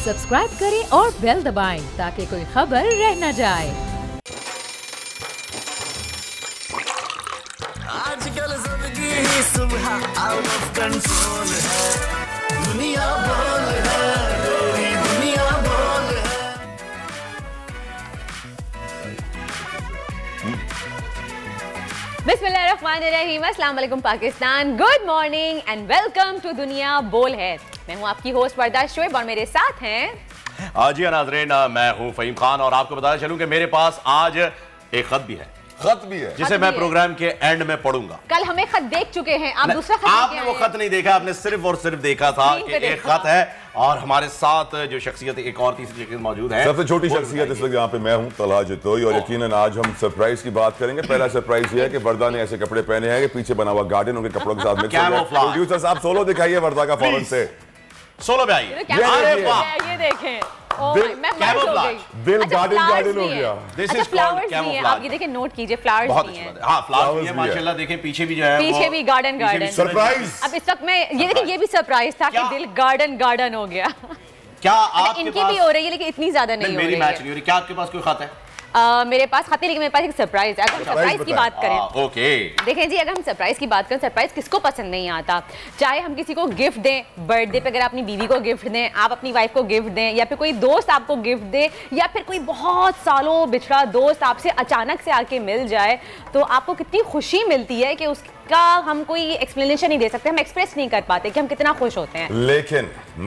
Subscribe करें और bell दबाएं ताकि कोई खबर रह न जाए। आजकल जिंदगी ही सुबह आउट ऑफ कंट्रोल है, दुनिया बोल है, तेरी दुनिया बोल है। बिस्मिल्लाहिर्रहमानिर्रहीम, अस्सलाम वालेकुम Pakistan, good morning and welcome to दुनिया बोल है। मैं हूं आपकी होस्ट वर्दा शुएब और मेरे साथ हैं जी नाज़रीन, मैं हूं फ़हीम खान और आपको बताना चलूं कि मेरे पास आज एक खत भी है जिसे मैं प्रोग्राम के एंड में पढ़ूंगा। कल हमें खत देख चुके हैं, आप दूसरा खत आपने वो खत नहीं देखा, आपने सिर्फ और सिर्फ देखा था कि एक खत है और हमारे साथ जो शख्सियत एक और तीसरी शख्सियत मौजूद है, सबसे छोटी शख्सियत इस वक्त यहाँ पे मैं हूँ, तलहा जितोई, और यकीनन आज हम सरप्राइज की बात करेंगे। पहला सरप्राइज ये है कि वर्दा ने ऐसे कपड़े पहने हैं कि पीछे बना हुआ गार्डन उनके कपड़ों के साथ मिक्स हो गया। प्रोड्यूसर साहब सोलो दिखाइए वर्दा का फौरन से। सोलो पे आइए। ये देखें, दिल गार्डन हो गया। दिस इज फ्लावर्स भी हैं, आप ये देखें, नोट कीजिए, फ्लावर्स भी हैं। हाँ, फ्लावर्स भी हैं माशाल्लाह। देखें पीछे भी जो है, पीछे भी गार्डन सरप्राइज। अब इस वक्त मैं ये देखिए, ये भी सरप्राइज था कि दिल गार्डन हो गया। क्या आपके इनकी भी हो रही है लेकिन इतनी ज्यादा नहीं हो रही है। मेरी मैच नहीं हो रही। क्या आपके पास कोई खत है? मेरे पास खाते, लेकिन मेरे पास एक सरप्राइज है। अगर हम सरप्राइज की बात करें, ओके, देखें जी, अगर हम सरप्राइज की बात करें, सरप्राइज किसको पसंद नहीं आता। चाहे हम किसी को गिफ्ट दें, बर्थडे पे अगर अपनी बीवी को गिफ्ट दें, आप अपनी वाइफ को गिफ्ट दें, या फिर कोई दोस्त आपको गिफ्ट दे, या फिर कोई बहुत सालों बिछड़ा दोस्त आपसे अचानक से आके मिल जाए, तो आपको कितनी खुशी मिलती है कि उसका हम कोई एक्सप्लेनेशन नहीं दे सकते, हम एक्सप्रेस नहीं कर पाते कि हम कितना खुश होते हैं।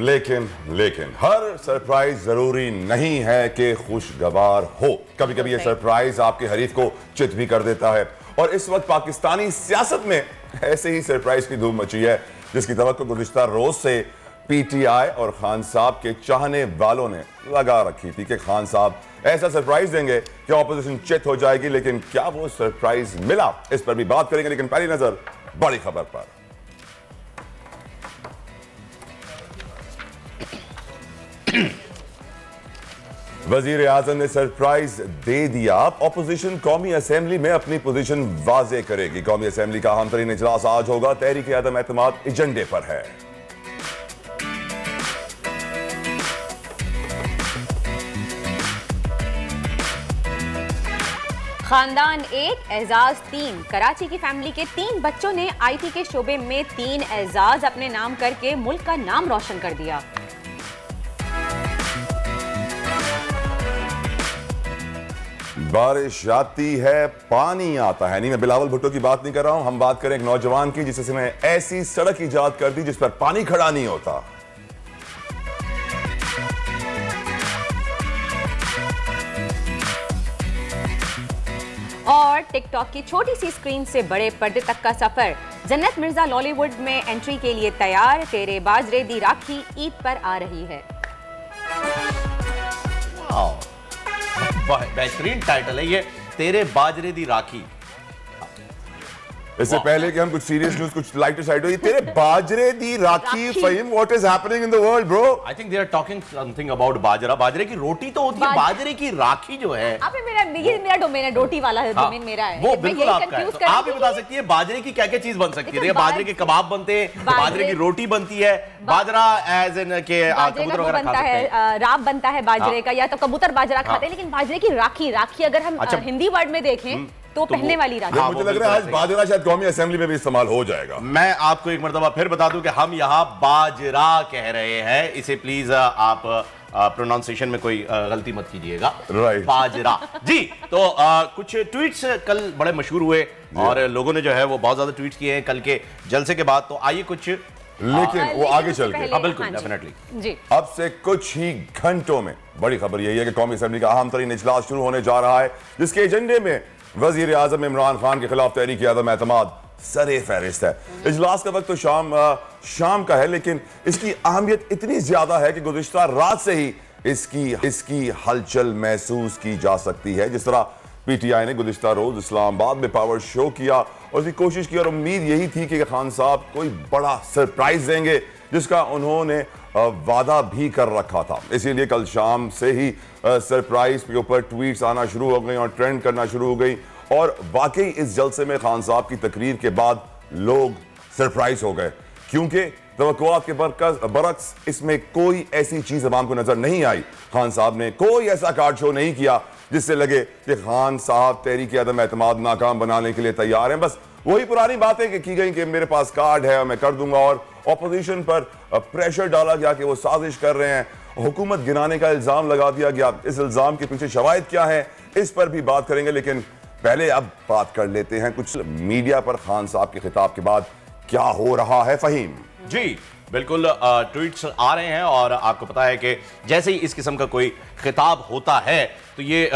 लेकिन हर सरप्राइज जरूरी नहीं है कि खुशगवार हो। कभी कभी ये सरप्राइज आपके हरीफ को चित भी कर देता है, और इस वक्त पाकिस्तानी सियासत में ऐसे ही सरप्राइज की धूम मची है, जिसकी तवक्को गुज़िश्ता रोज से पीटीआई और खान साहब के चाहने वालों ने लगा रखी थी कि खान साहब ऐसा सरप्राइज देंगे कि ऑपोजिशन चित हो जाएगी। लेकिन क्या वो सरप्राइज मिला, इस पर भी बात करेंगे। लेकिन पहली नजर बड़ी खबर पर। वजीर आजम ने सरप्राइज दे दिया। ऑपोजिशन कौमी असेंबली में अपनी पोजीशन वाजे करेगी। कौमी असेंबली का अहम तरीन इजलास आज होगा। तहरीक आदम एतमाद एजेंडे पर है। खानदान 1 एजाज 3। कराची की फैमिली के 3 बच्चों ने आईटी के शोबे में 3 एजाज अपने नाम करके मुल्क का नाम रोशन कर दिया। बारिश आती है, पानी आता है। नहीं, मैं बिलावल भुट्टो की बात नहीं कर रहा हूं। हम बात करें एक नौजवान की जिसने ऐसी सड़क ईजाद कर दी जिस पर पानी खड़ा नहीं होता। और टिकटॉक की छोटी सी स्क्रीन से बड़े पर्दे तक का सफर। जन्नत मिर्जा लॉलीवुड में एंट्री के लिए तैयार। तेरे बाजरे दी राखी ईद पर आ रही है। बेहतरीन टाइटल है ये, तेरे बाजरे दी राखी। इससे पहले कि हम कुछ सीरियस न्यूज़, कुछ लाइटर साइड हो, ये तेरे बाजरे दी राखी। Faheem, what is happening in the world bro? I think they are talking something about bajra. बाजरे की रोटी तो होती है, बाजरे की राखी जो है, अबे मेरा डोमेन है, रोटी वाला है डोमेन मेरा है। वो बिल्कुल आपका है। तो आप ही बता सकती है बाजरे की क्या-क्या चीज बन सकती है? बाजरे के कबाब बनते हैं, बाजरे की रोटी बनती है, बाजरा एज इन के कबूतर वगैरह बनता है, राब बनता है बाजरे का, या तो कबूतर बाजरा खाते हैं। लेकिन बाजरे की राखी अगर हम हिंदी वर्ड में देखें तो पहनने वाली राखी। मुझे लग रहा है आज बाजरा शायद कौमी असेंबली में भी इस्तेमाल हो जाएगा। मैं आपको एक मर्तबा फिर बता दूं कि हम यहाँ बाजरा कह रहे हैं, इसे प्लीज आप प्रोनाउंसिएशन में कोई गलती मत कीजिएगा। राइट, बाजरा जी। तो कुछ ट्वीट्स कल बड़े मशहूर हुए और लोगों ने जो है वो बहुत ज्यादा ट्वीट्स किए हैं कल के जलसे के बाद। तो आइए कुछ, लेकिन वो आगे चल के बिल्कुल डेफिनेटली जी, अब से कुछ ही घंटों में बड़ी खबर यही है कि कौमी असेंबली का अहम तरीन इजलास शुरू होने जा रहा है, जिसके एजेंडे में वजीर आजम इमरान खान के खिलाफ तहरीक आदम एतमाद सरे फहरिस्त है। इजलास का वक्त तो शाम का है, लेकिन इसकी अहमियत इतनी ज्यादा है कि गुज़िश्ता रात से ही इसकी हलचल महसूस की जा सकती है। जिस तरह पीटीआई ने गुज़िश्ता रोज इस्लामाबाद में पावर शो किया और उसकी कोशिश की, और उम्मीद यही थी कि खान साहब कोई बड़ा सरप्राइज देंगे, जिसका उन्होंने वादा भी कर रखा था। इसीलिए कल शाम से ही सरप्राइज के ऊपर ट्वीट्स आना शुरू हो गई और ट्रेंड करना शुरू हो गई। और वाकई इस जलसे में खान साहब की तकरीर के बाद लोग सरप्राइज हो गए, क्योंकि तवक्कुआत के बरक्स इसमें कोई ऐसी चीज अवाम को नजर नहीं आई। खान साहब ने कोई ऐसा कार्ड शो नहीं किया जिससे लगे कि खान साहब तहरीक अदम एतमाद नाकाम बनाने के लिए तैयार हैं। बस वही पुरानी बातें की गई कि मेरे पास कार्ड है और मैं कर दूंगा, और ऑपोजिशन पर प्रेशर डाला गया कि वो साजिश कर रहे हैं, हुकूमत गिराने का इल्जाम लगा दिया गया। इस इल्जाम के पीछे शवाहिद क्या है, इस पर भी बात करेंगे, लेकिन पहले अब बात कर लेते हैं कुछ मीडिया पर खान साहब के खिताब के बाद क्या हो रहा है। फहीम जी बिल्कुल, ट्वीट्स आ रहे हैं और आपको पता है कि जैसे ही इस किस्म का कोई खिताब होता है तो ये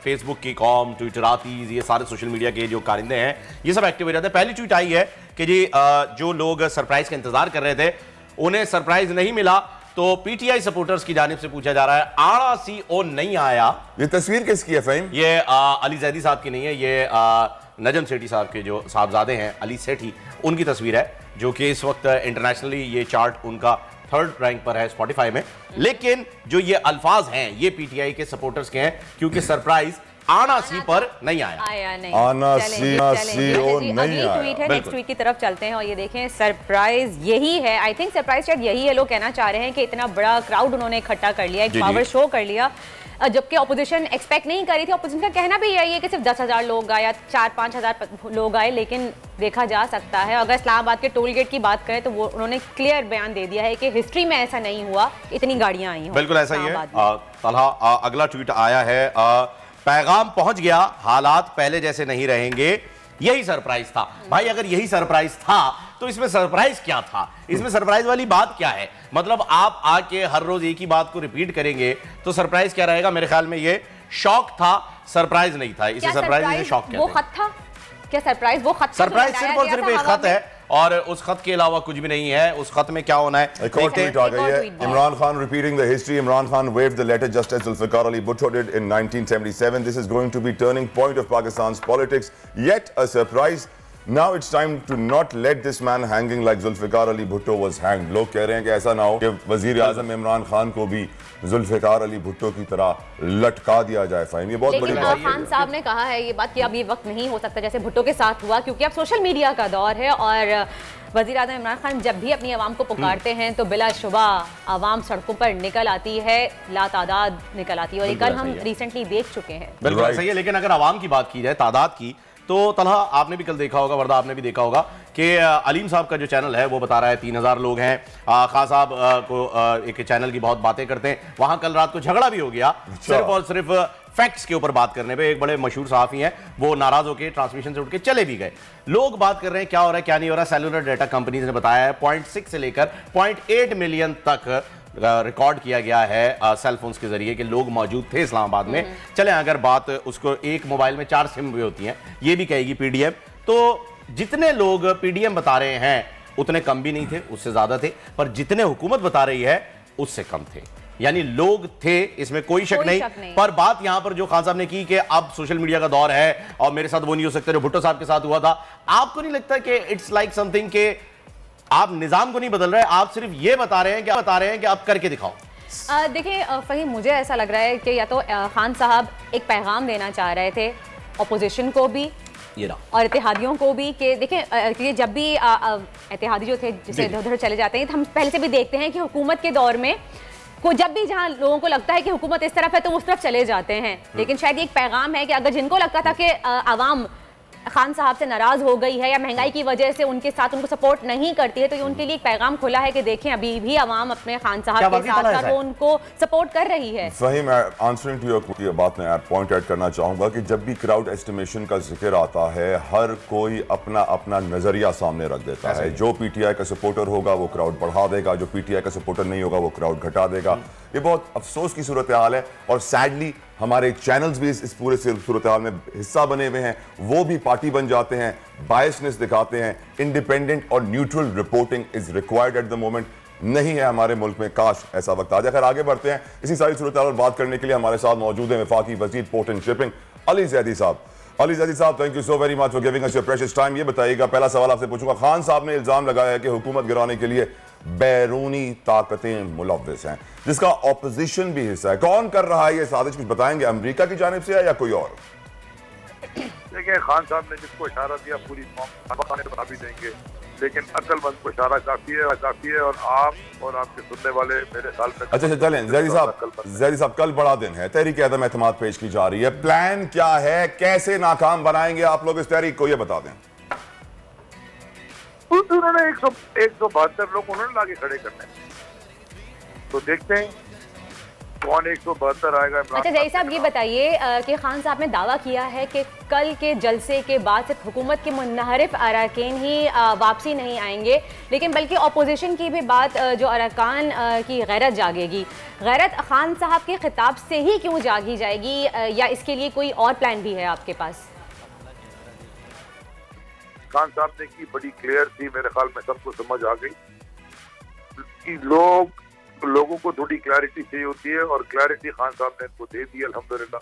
फेसबुक की कॉम, ट्विटरातीज, ये सारे सोशल मीडिया के जो कारिंदे हैं ये सब एक्टिव हो जाते हैं। पहली ट्वीट आई है कि जी जो लोग सरप्राइज का इंतजार कर रहे थे उन्हें सरप्राइज नहीं मिला, तो पीटीआई सपोर्टर्स की जानिब से पूछा जा रहा है आड़ा सीओ नहीं आया। ये तस्वीर किसकी है फहीम? ये अली जैदी साहब की नहीं है, ये नजम सेठी साहब के जो साहबजादे हैं अली सेठी, उनकी तस्वीर है, जो कि इस वक्त इंटरनेशनली ये चार्ट उनका 3rd रैंक पर है स्पॉटिफाई में। लेकिन जो ये अल्फाज हैं ये पीटीआई के सपोर्टर्स के हैं, क्योंकि सरप्राइज आना सी पर नहीं आया नहीं। आना सी ओ नहीं आया। ट्वीट है, नेक्स्ट ट्वीट की तरफ चलते हैं और ये देखें सरप्राइज यही है। आई थिंक सरप्राइज शायद यही है, लोग कहना चाह रहे हैं कि इतना बड़ा क्राउड उन्होंने इकट्ठा कर लिया, एक पावर शो कर लिया, जबकि ऑपोजिशन एक्सपेक्ट नहीं करी थी। ऑपोजिशन का कहना भी यही है कि सिर्फ 10,000 लोग आए या 4-5 हज़ार लोग आए, लेकिन देखा जा सकता है अगर इस्लामाबाद के टोल गेट की बात करें तो वो उन्होंने क्लियर बयान दे दिया है कि हिस्ट्री में ऐसा नहीं हुआ, इतनी गाड़ियां आई। बिल्कुल ऐसा ही है। तलहा अगला ट्वीट आया है, पैगाम पहुंच गया, हालात पहले जैसे नहीं रहेंगे, यही सरप्राइज था। भाई अगर यही सरप्राइज था तो इसमें सरप्राइज क्या था? इसमें सरप्राइज वाली बात क्या है? मतलब आप आके हर रोज एक ही बात को रिपीट करेंगे तो सरप्राइज क्या रहेगा? मेरे ख्याल में ये शॉक था, सरप्राइज नहीं था। इसे सरप्राइज, इसे शॉक कहते हैं। वो खत था क्या? सरप्राइज वो खत, सरप्राइज सिर्फ और सिर्फ एक खत है और उस खत के अलावा कुछ भी नहीं है। उस खत में क्या होना है? एक और ट्वीट आ गई है, Imran Khan repeating the history, Imran Khan waved the letter just as Zulfikar Ali Bhutto did in 1977, this is going to be turning point of Pakistan's politics, yet a surprise, now it's time to not let this man hanging like Zulfikar Ali Bhutto was hanged। लोग कह रहे हैं कि ऐसा ना हो कि वजीर आजम इमरान खान को भी जुल्फिकार अली भुट्टो की तरह लटका दिया जाए। फाइन, ये बहुत बड़ी बात है। खान साहब ने कहा है ये बात कि अब ये वक्त नहीं हो सकता जैसे भुट्टो के साथ हुआ, क्योंकि अब सोशल मीडिया का दौर है और वजीर आजम इमरान खान जब भी अपनी आवाम को पुकारते हैं तो बिलाशुबा आवाम सड़कों पर निकल आती है, लातादाद निकल आती है, और ये कल हम रिसेंटली देख चुके हैं। बिल्कुल सही है। लेकिन अगर आवाम की बात की जाए, तादाद की, तो तलहा आपने भी कल देखा होगा, वर्दा आपने भी देखा होगा कि अलीम साहब का जो चैनल है वो बता रहा है 3,000 लोग हैं। खान साहब को एक चैनल की बहुत बातें करते हैं, वहां कल रात को झगड़ा भी हो गया सिर्फ और सिर्फ फैक्ट्स के ऊपर बात करने पे। एक बड़े मशहूर सहाफी हैं, वो नाराज होकर ट्रांसमिशन से उठ के चले भी गए। लोग बात कर रहे हैं क्या हो रहा है क्या नहीं हो रहा। सेलुलर डेटा कंपनीज ने बताया है 0.6 से लेकर 0.8 मिलियन तक रिकॉर्ड किया गया है सेल फोन्स के जरिए कि लोग मौजूद थे इस्लामाबाद में। चले अगर बात उसको, एक मोबाइल में 4 सिम भी होती हैं, ये भी कहेगी पीडीएम, तो जितने लोग पीडीएम बता रहे हैं उतने कम भी नहीं थे, उससे ज्यादा थे, पर जितने हुकूमत बता रही है उससे कम थे। यानी लोग थे, इसमें कोई शक नहीं। पर बात यहां पर जो खान साहब ने की कि अब सोशल मीडिया का दौर है और मेरे साथ वो नहीं हो सकता जो भुट्टो साहब के साथ हुआ था। आपको नहीं लगता कि इट्स लाइक समथिंग के आप निजाम को नहीं बदल रहे, आप सिर्फ ये बता रहे हैं कि आप करके दिखाओ? देखिए फहीम, मुझे ऐसा लग रहा है कि या तो खान साहब एक पैगाम देना चाह रहे थे अपोजिशन को भी और इत्तेहादियों को भी कि देखें जब भी इत्तेहादी जो थे जिसे इधर उधर चले जाते हैं, हम पहले से भी देखते हैं कि हुकूमत के दौर में को जब भी जहां लोगों को लगता है कि हुकूमत इस तरफ है तो उस तरफ चले जाते हैं। लेकिन शायद ये एक पैगाम है कि अगर जिनको लगता था कि आवाम खान साहब से नाराज हो गई है या महंगाई की वजह से उनके साथ उनको सपोर्ट नहीं करती है, तो ये उनके लिए एक पैगाम खुला है कि देखें अभी भी आवाम अपने खान साहब के साथ था, वो उनको सपोर्ट कर रही है। सही, मैं आंसरिंग टू योर बात में पॉइंट ऐड करना चाहूंगा कि जब भी क्राउड एस्टिमेशन का जिक्र आता है, हर कोई अपना अपना नजरिया सामने रख देता है। जो पीटीआई का सपोर्टर होगा वो क्राउड बढ़ा देगा, जो पीटीआई का सपोर्टर नहीं होगा वो क्राउड घटा देगा। ये बहुत अफसोस की सूरत हाल है और सैडली हमारे चैनल्स भी इस पूरे सूरत हाल में हिस्सा बने हुए हैं। वो भी पार्टी बन जाते हैं, बायसनेस दिखाते हैं। इंडिपेंडेंट और neutral reporting is required at the moment, नहीं है हमारे मुल्क में। काश ऐसा वक्त आ जाए। खैर आगे बढ़ते हैं। इसी सारी सूरत हाल पर बात करने के लिए हमारे साथ मौजूद है वफाकी वजीर port and shipping Ali Zaidi साहब। अली जैदी साहब, thank you so very much for giving us your precious time. ये बताइएगा, पहला सवाल आपसे पूछूंगा, खान साहब ने इल्जाम लगाया है कि हुकूमत गिराने के लिए बैरूनी ताकतें मुलव्विस हैं, जिसका ऑपोजिशन भी हिस्सा है। कौन कर रहा है ये साजिश, कुछ बताएंगे? अमेरिका की जानिब से है या कोई और? देखिए, खान साहब ने जिसको इशारा दिया पूरी कौम बता भी देंगे। लेकिन अक्लमंद को इशारा काफी है और आप और आपके सुनने वाले मेरे ख्याल में। अच्छा चलें ज़ैदी साहब, कल बड़ा दिन है, तहरीक अदम एतमाद पेश की जा रही है, प्लान क्या है, कैसे नाकाम बनाएंगे आप लोग इस तहरीक को, ये बता दें। उन्होंने 172 लोग उन्होंने लाके खड़े करने, तो देखते हैं कौन 172 आएगा। अच्छा जय साहब ये बताइए कि खान साहब ने दावा किया है कि कल के जलसे के बाद सिर्फ हुकूमत के मुनहरिफ अरकान ही वापसी नहीं आएंगे, लेकिन बल्कि अपोजिशन की भी बात जो अरकान की गैरत जागेगी। गैरत खान साहब के खिताब से ही क्यों जागी जाएगी, या इसके लिए कोई और प्लान भी है आपके पास? खान साहब ने की बड़ी क्लियर थी, मेरे ख्याल में सबको समझ आ गई कि लोगों को थोड़ी क्लैरिटी चाहिए होती है और क्लैरिटी खान साहब ने इनको दे दी अल्हम्दुलिल्लाह।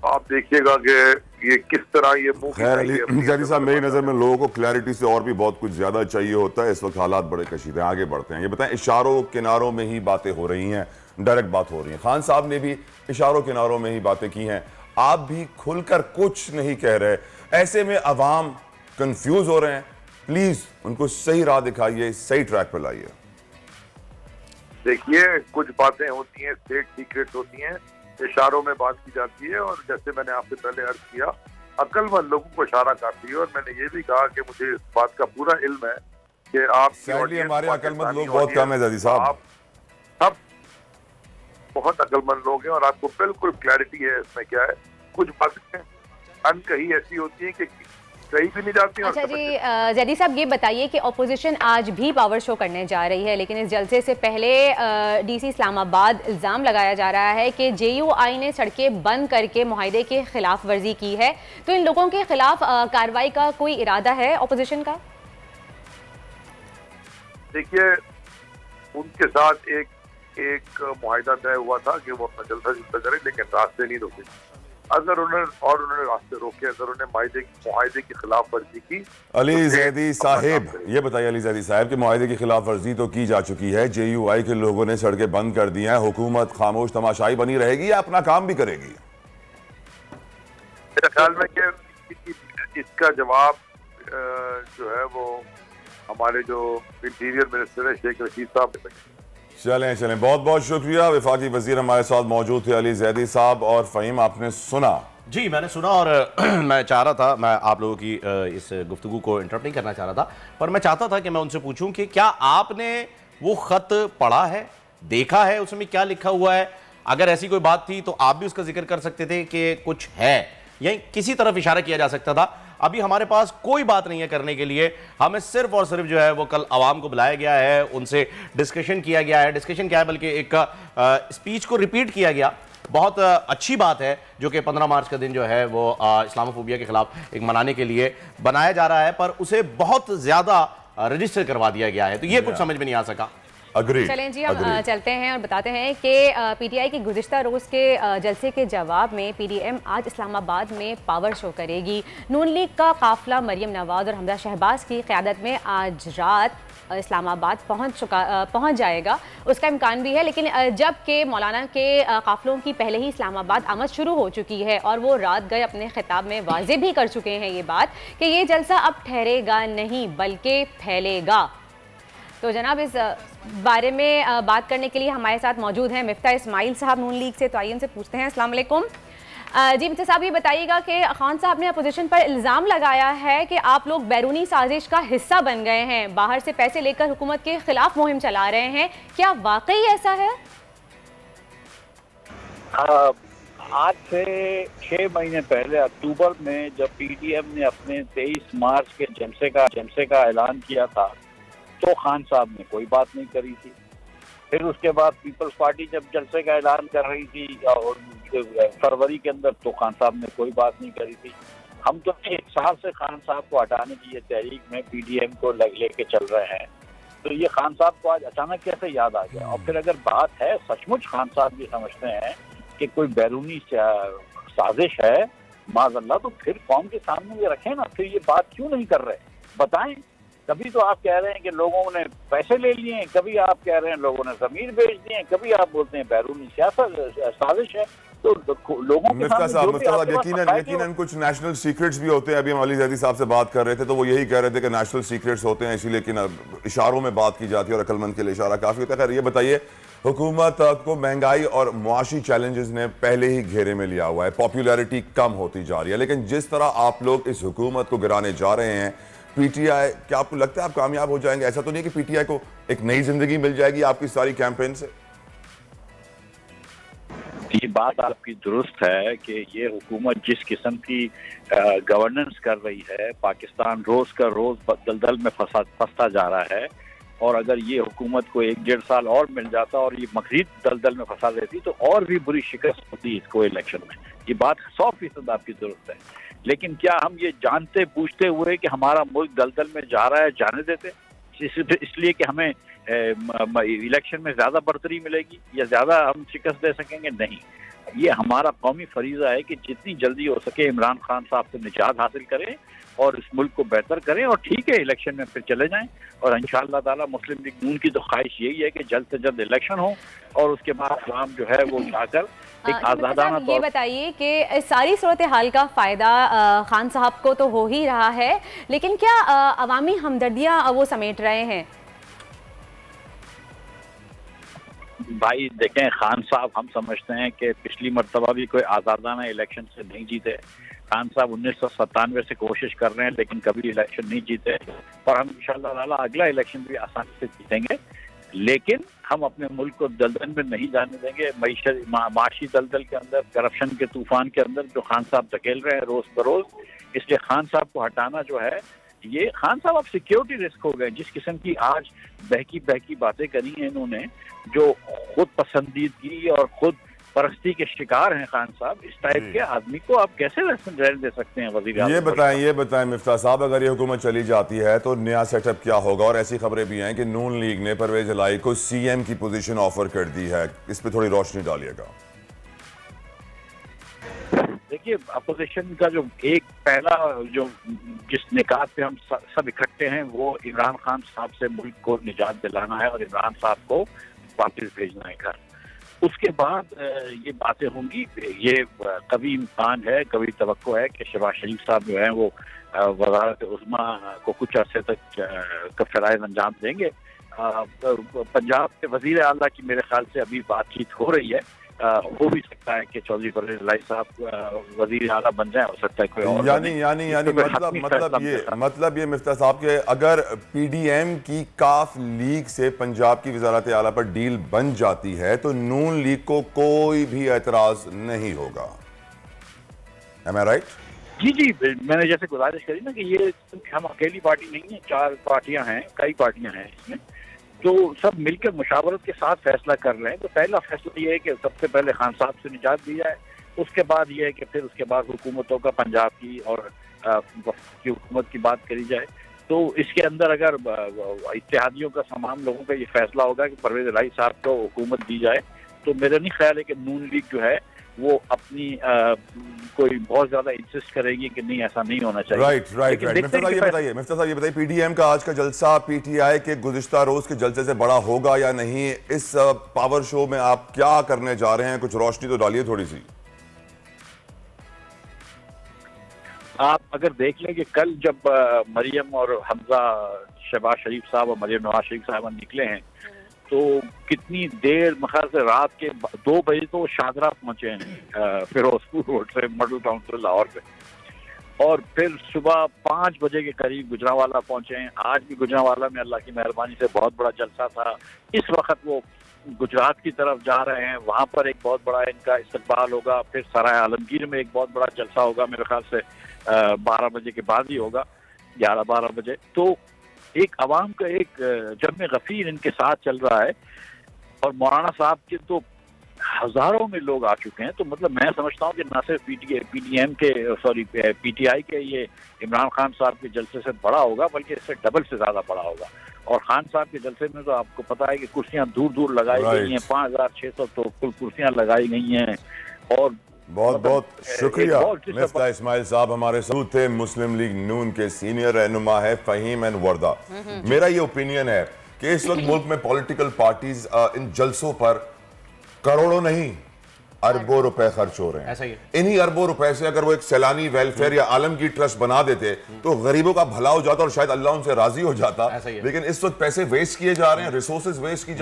आप देखिएगा कि ये किस तरह ये ज़ैदी साहब, मेरी नज़र में लोगों को क्लैरिटी से और भी बहुत कुछ ज़्यादा चाहिए होता है। इस वक्त हालात बड़े कशीदे हैं, आगे बढ़ते हैं। ये बताएं, इशारों किनारों में ही बातें हो रही हैं, डायरेक्ट बात हो रही है, खान साहब ने भी इशारों किनारों में ही बातें की हैं, आप भी खुलकर कुछ नहीं कह रहे, ऐसे में अवाम कंफ्यूज हो रहे हैं। प्लीज उनको सही राह दिखाइए, सही ट्रैक पर लाइए। देखिए कुछ बातें होती हैं स्टेट सीक्रेट होती हैं, इशारों में बात की जाती है, और जैसे मैंने आपसे पहले अर्ज किया अक्लमंद लोगों को इशारा काफी है। और मैंने ये भी कहा कि मुझे इस बात का पूरा इल्म है कि आप हमारे अक्लमंद लोग बहुत कम है ज़ैदी साहब, आप सब बहुत अक्लमंद लोग हैं और आपको बिल्कुल क्लैरिटी है इसमें क्या है। कुछ बातें अनकही ऐसी होती है कि कहीं भी नहीं जाती। अच्छा जी ज़ैदी साहब ये बताइए कि अपोजिशन आज भी पावर शो करने जा रही है, लेकिन इस जलसे से पहले डीसी इस्लामाबाद इल्ज़ाम लगाया जा रहा है कि JUI ने सड़कें बंद करके मुआहदे के खिलाफ वर्जी की है। तो इन लोगों के खिलाफ कार्रवाई का कोई इरादा है अपोजिशन का? देखिए उनके साथ एक मुआहदा तय हुआ था कि वो अपना जलसा जुलसा करें, लेकिन रास्ते नहीं रोके। अगर उन्होंने रास्ते रोके, अगर उन्हें मुआहदे की खिलाफ वर्जी की। अली ज़ैदी साहिब ये बताइए, अली ज़ैदी साहब कि मुआहदे की खिलाफ वर्जी तो की जा चुकी है, JUI के लोगों ने सड़कें बंद कर दी हैं, हुकूमत खामोश तमाशाई बनी रहेगी या अपना काम भी करेगी? मेरे ख्याल में कि इसका जवाब जो है वो हमारे जो इंटीरियर मिनिस्टर है शेख रशीद साहब ने। चलें, बहुत बहुत शुक्रिया। वफाकी वजीर हमारे साथ मौजूद थे अली ज़ैदी साहब। और फ़हीम आपने सुना? जी मैंने सुना, और मैं चाह रहा था, मैं आप लोगों की इस गुफ्तगू को इंटरप्ट नहीं करना चाह रहा था, पर मैं चाहता था कि मैं उनसे पूछूं कि क्या आपने वो ख़त पढ़ा है, देखा है, उसमें क्या लिखा हुआ है? अगर ऐसी कोई बात थी तो आप भी उसका जिक्र कर सकते थे कि कुछ है, या किसी तरफ इशारा किया जा सकता था। अभी हमारे पास कोई बात नहीं है करने के लिए, हमें सिर्फ और सिर्फ जो है वो कल आवाम को बुलाया गया है, उनसे डिस्कशन किया गया है। डिस्कशन क्या है, बल्कि एक स्पीच को रिपीट किया गया। बहुत अच्छी बात है जो कि 15 मार्च का दिन जो है वो इस्लामोफोबिया के खिलाफ एक मनाने के लिए बनाया जा रहा है, पर उसे बहुत ज़्यादा रजिस्टर करवा दिया गया है, तो ये कुछ समझ में नहीं आ सका। चलें जी हम चलते हैं और बताते हैं कि PTI की गुज़िश्ता रोज़ के जलसे के जवाब में PDM आज इस्लामाबाद में पावर शो करेगी। नून लीग का काफिला मरियम नवाज और हमजा शहबाज की क़यादत में आज रात इस्लामाबाद पहुंच जाएगा, उसका इम्कान भी है। लेकिन जबकि मौलाना के काफिलों की पहले ही इस्लामाबाद आमद शुरू हो चुकी है और वो रात गए अपने खिताब में वाज़े भी कर चुके हैं ये बात कि ये जलसा अब ठहरेगा नहीं बल्कि फैलेगा। तो जनाब इस बारे में बात करने के लिए हमारे साथ मौजूद हैं मिफ्ता इस्माइल साहब नून लीग से, तो आइए उनसे पूछते हैं। अस्सलाम वालेकुम जी मिफ्ता साहब, ये बताइएगा कि खान साहब ने अपोजिशन पर इल्ज़ाम लगाया है कि आप लोग बैरूनी साजिश का हिस्सा बन गए हैं, बाहर से पैसे लेकर हुकूमत के खिलाफ मुहिम चला रहे हैं, क्या वाकई ऐसा है? आज से 6 महीने पहले अक्टूबर में जब PDM ने अपने 23 मार्च के जलसे का ऐलान किया था तो खान साहब ने कोई बात नहीं करी थी। फिर उसके बाद पीपल्स पार्टी जब जलसे का ऐलान कर रही थी और फरवरी के अंदर, तो खान साहब ने कोई बात नहीं करी थी। हम तो 1 साल से खान साहब को हटाने की ये तहरीक में PDM को लेके चल रहे हैं, तो ये खान साहब को आज अचानक कैसे याद आ गया? और फिर अगर बात है सचमुच खान साहब भी समझते हैं कि कोई बैरूनी साजिश है माज़अल्लाह, तो फिर कौम के सामने ये रखें ना, फिर ये बात क्यों नहीं कर रहे? बताएं कभी तो आप कह रहे हैं कि लोगों ने पैसे ले लिए, कभी आप कह रहे हैं लोगों ने जमीन बेच दी है, कभी आप बोलते हैं बैरूनी साजिश है। तो लोगों के मिफ्ता सामने साहब यकीनन कुछ नेशनल सीक्रेट्स भी होते हैं। अभी हम अली जैदी साहब से बात कर रहे थे तो वो यही कह रहे थे कि नेशनल सीक्रेट्स होते हैं, इसीलिए कि इशारों में बात की जाती है और अक्लमंद के लिए इशारा काफी होता है। खैर ये बताइए, हुकूमत को महंगाई और मुआशी चैलेंजेस ने पहले ही घेरे में लिया हुआ है, पॉपुलैरिटी कम होती जा रही है, लेकिन जिस तरह आप लोग इस हुकूमत को गिराने जा रहे हैं, पीटीआई, क्या आपको लगता है आप कामयाब हो जाएंगे? ऐसा तो नहीं कि पीटीआई को एक नई जिंदगी मिल जाएगी आपकी सारी कैंपेन से? ये बात आपकी दुरुस्त है कि ये हुकूमत जिस किस्म की गवर्नेंस कर रही है, पाकिस्तान रोज का रोज दलदल में फंसता जा रहा है, और अगर ये हुकूमत को 1-1.5 साल और मिल जाता और ये मज़ीद दलदल में फंसा देती तो और भी बुरी शिकस्त होती इसको इलेक्शन में। ये बात 100% आपकी दुरुस्त है, लेकिन क्या हम ये जानते बूझते हुए कि हमारा मुल्क दलदल में जा रहा है जाने देते, इसलिए कि हमें इलेक्शन में ज्यादा बढ़तरी मिलेगी या ज्यादा हम शिकस्त दे सकेंगे? नहीं, ये हमारा कौमी फरीजा है कि जितनी जल्दी हो सके इमरान खान साहब से निजात हासिल करें और इस मुल्क को बेहतर करें, और ठीक है इलेक्शन में फिर चले जाएं। और इंशाअल्लाह ताला मुस्लिम लीग नून की तो ख्वाहिश यही है कि जल्द से जल्द इलेक्शन हो और उसके बाद आवाम जो है वो जाकर एक आज़ादाना। ये बताइए कि इस सारी सूरत हाल का फ़ायदा खान साहब को तो हो ही रहा है, लेकिन क्या अवामी हमदर्दियाँ वो समेट रहे हैं? भाई देखें, खान साहब हम समझते हैं कि पिछली मरतबा भी कोई आज़ादाना इलेक्शन से नहीं जीते। खान साहब 1997 से कोशिश कर रहे हैं लेकिन कभी इलेक्शन नहीं जीते, और हम इंशाअल्लाह ताला अगला इलेक्शन भी आसानी से जीतेंगे, लेकिन हम अपने मुल्क को दलदल में नहीं जाने देंगे। माशी दलदल के अंदर, करप्शन के तूफान के अंदर जो खान साहब धकेल रहे हैं रोज बरोज, इसलिए खान साहब को हटाना जो है, ये खान साहब अब सिक्योरिटी रिस्क हो गए। जिस किस्म की आज बहकी बातें करी हैं इन्होंने, जो खुद पसंदीदगी और खुद परस्ती के शिकार हैं खान साहब, इस टाइप के आदमी को आप कैसे रहने दे सकते हैं वज़ीर आज़म? ये बताएं मिफ्ता साहब, अगर ये हुकूमत चली जाती है तो नया सेटअप क्या होगा? और ऐसी खबरें भी हैं कि नून लीग ने परवेज इलाही को सीएम की पोजीशन ऑफर कर दी है, इस पे थोड़ी रोशनी डालिएगा। देखिए, अपोजिशन का जो एक पहला जो जिस निकात पे हम सब इकट्ठे हैं वो इमरान खान साहब से मुल्क को निजात दिलाना है और इमरान साहब को वापस भेजना है घर। उसके बाद ये बातें होंगी। ये कभी इम्कान है, कभी तवक्को है कि शहबाज शरीफ साहब जो है वो वज़ारत उस्मा को कुछ अरसे तक फ़राइज़ अंजाम देंगे। पंजाब के वज़ीर आला की मेरे ख्याल से अभी बातचीत हो रही है, हो भी सकता है कि चौधरी परवेज इलाही साहब वज़ीर आला बन जाए, हो सकता है कोई और। मतलब ये मिफ्ता साहब के अगर पीडीएम की काफ लीग से पंजाब की वज़ारत आला पर डील बन जाती है तो नून लीग को कोई भी एतराज नहीं होगा। Am I right? जी, मैंने जैसे गुजारिश करी ना कि ये हम अकेली पार्टी नहीं है, 4 पार्टियां हैं, कई पार्टियां हैं इसमें, तो सब मिलकर मुशावरत के साथ फैसला कर रहे हैं। तो पहला फैसला ये है कि सबसे पहले खान साहब से निजात दी जाए, उसके बाद ये है कि फिर उसके बाद हुकूमतों का पंजाब की और की हुकूमत की बात करी जाए। तो इसके अंदर अगर इत्तेहादियों का तमाम लोगों का ये फैसला होगा कि परवेज इलाही साहब को हुकूमत दी जाए, तो मेरा नहीं ख्याल है कि नून लीग जो है वो अपनी कोई बहुत ज्यादा इंसिस्ट करेगी कि नहीं ऐसा नहीं होना चाहिए। राइट। मिफ्ता साहब ये बताइए पीडीएम का आज का जलसा पीटीआई के गुज़िश्ता रोज के जलसे से बड़ा होगा या नहीं? इस पावर शो में आप क्या करने जा रहे हैं, कुछ रोशनी तो डालिए थोड़ी सी। आप अगर देख लें कि कल जब मरियम और हमजा, शहबाज शरीफ साहब और मरियम नवाज शरीफ साहब निकले हैं, तो कितनी देर, मखार से रात के 2 बजे तो शाहदरा पहुंचे हैं फिरोजपुर रोड से मॉडल टाउन से लाहौर पे, और फिर सुबह 5 बजे के करीब गुजरांवाला पहुंचे हैं। आज भी गुजरांवाला में अल्लाह की मेहरबानी से बहुत बड़ा जलसा था। इस वक्त वो गुजरात की तरफ जा रहे हैं, वहाँ पर एक बहुत बड़ा इनका इस्तकबाल होगा। फिर सराय आलमगीर में एक बहुत बड़ा जलसा होगा, मेरे ख्याल से 12 बजे के बाद ही होगा, 11-12 बजे। तो एक अवाम का एक जम्मे गफीर इनके साथ चल रहा है, और मौलाना साहब के तो हजारों में लोग आ चुके हैं। तो मतलब मैं समझता हूँ कि न सिर्फ पीटीआई के ये इमरान खान साहब के जलसे से बड़ा होगा, बल्कि इससे डबल से ज्यादा बड़ा होगा। और खान साहब के जलसे में तो आपको पता है कि कुर्सियां दूर दूर लगाई गई हैं, 5600 तो कुल कुर्सियां लगाई गई हैं, और बहुत बहुत शुक्रिया। बहुत मिफ्ता इस्माइल साहब हमारे साथ थे। मुस्लिम लीग नून के सीनियर रहनुमा है फहीम एंड वर्दा। मेरा ये ओपिनियन है कि इस वक्त मुल्क में पॉलिटिकल पार्टीज इन जलसों पर करोड़ों नहीं अरबों रुपए खर्च हो रहे हैं। ऐसा ही है। इन्हीं अरबों रुपए से अगर वो एक सैलानी वेलफेयर या आलमगीर ट्रस्ट बना देते तो गरीबों का भला हो जाता और शायद अल्लाह उनसे राजी हो जाता। लेकिन इस वक्त पैसे वेस्ट किए जा रहे हैं, रिसोर्सेज वेस्ट की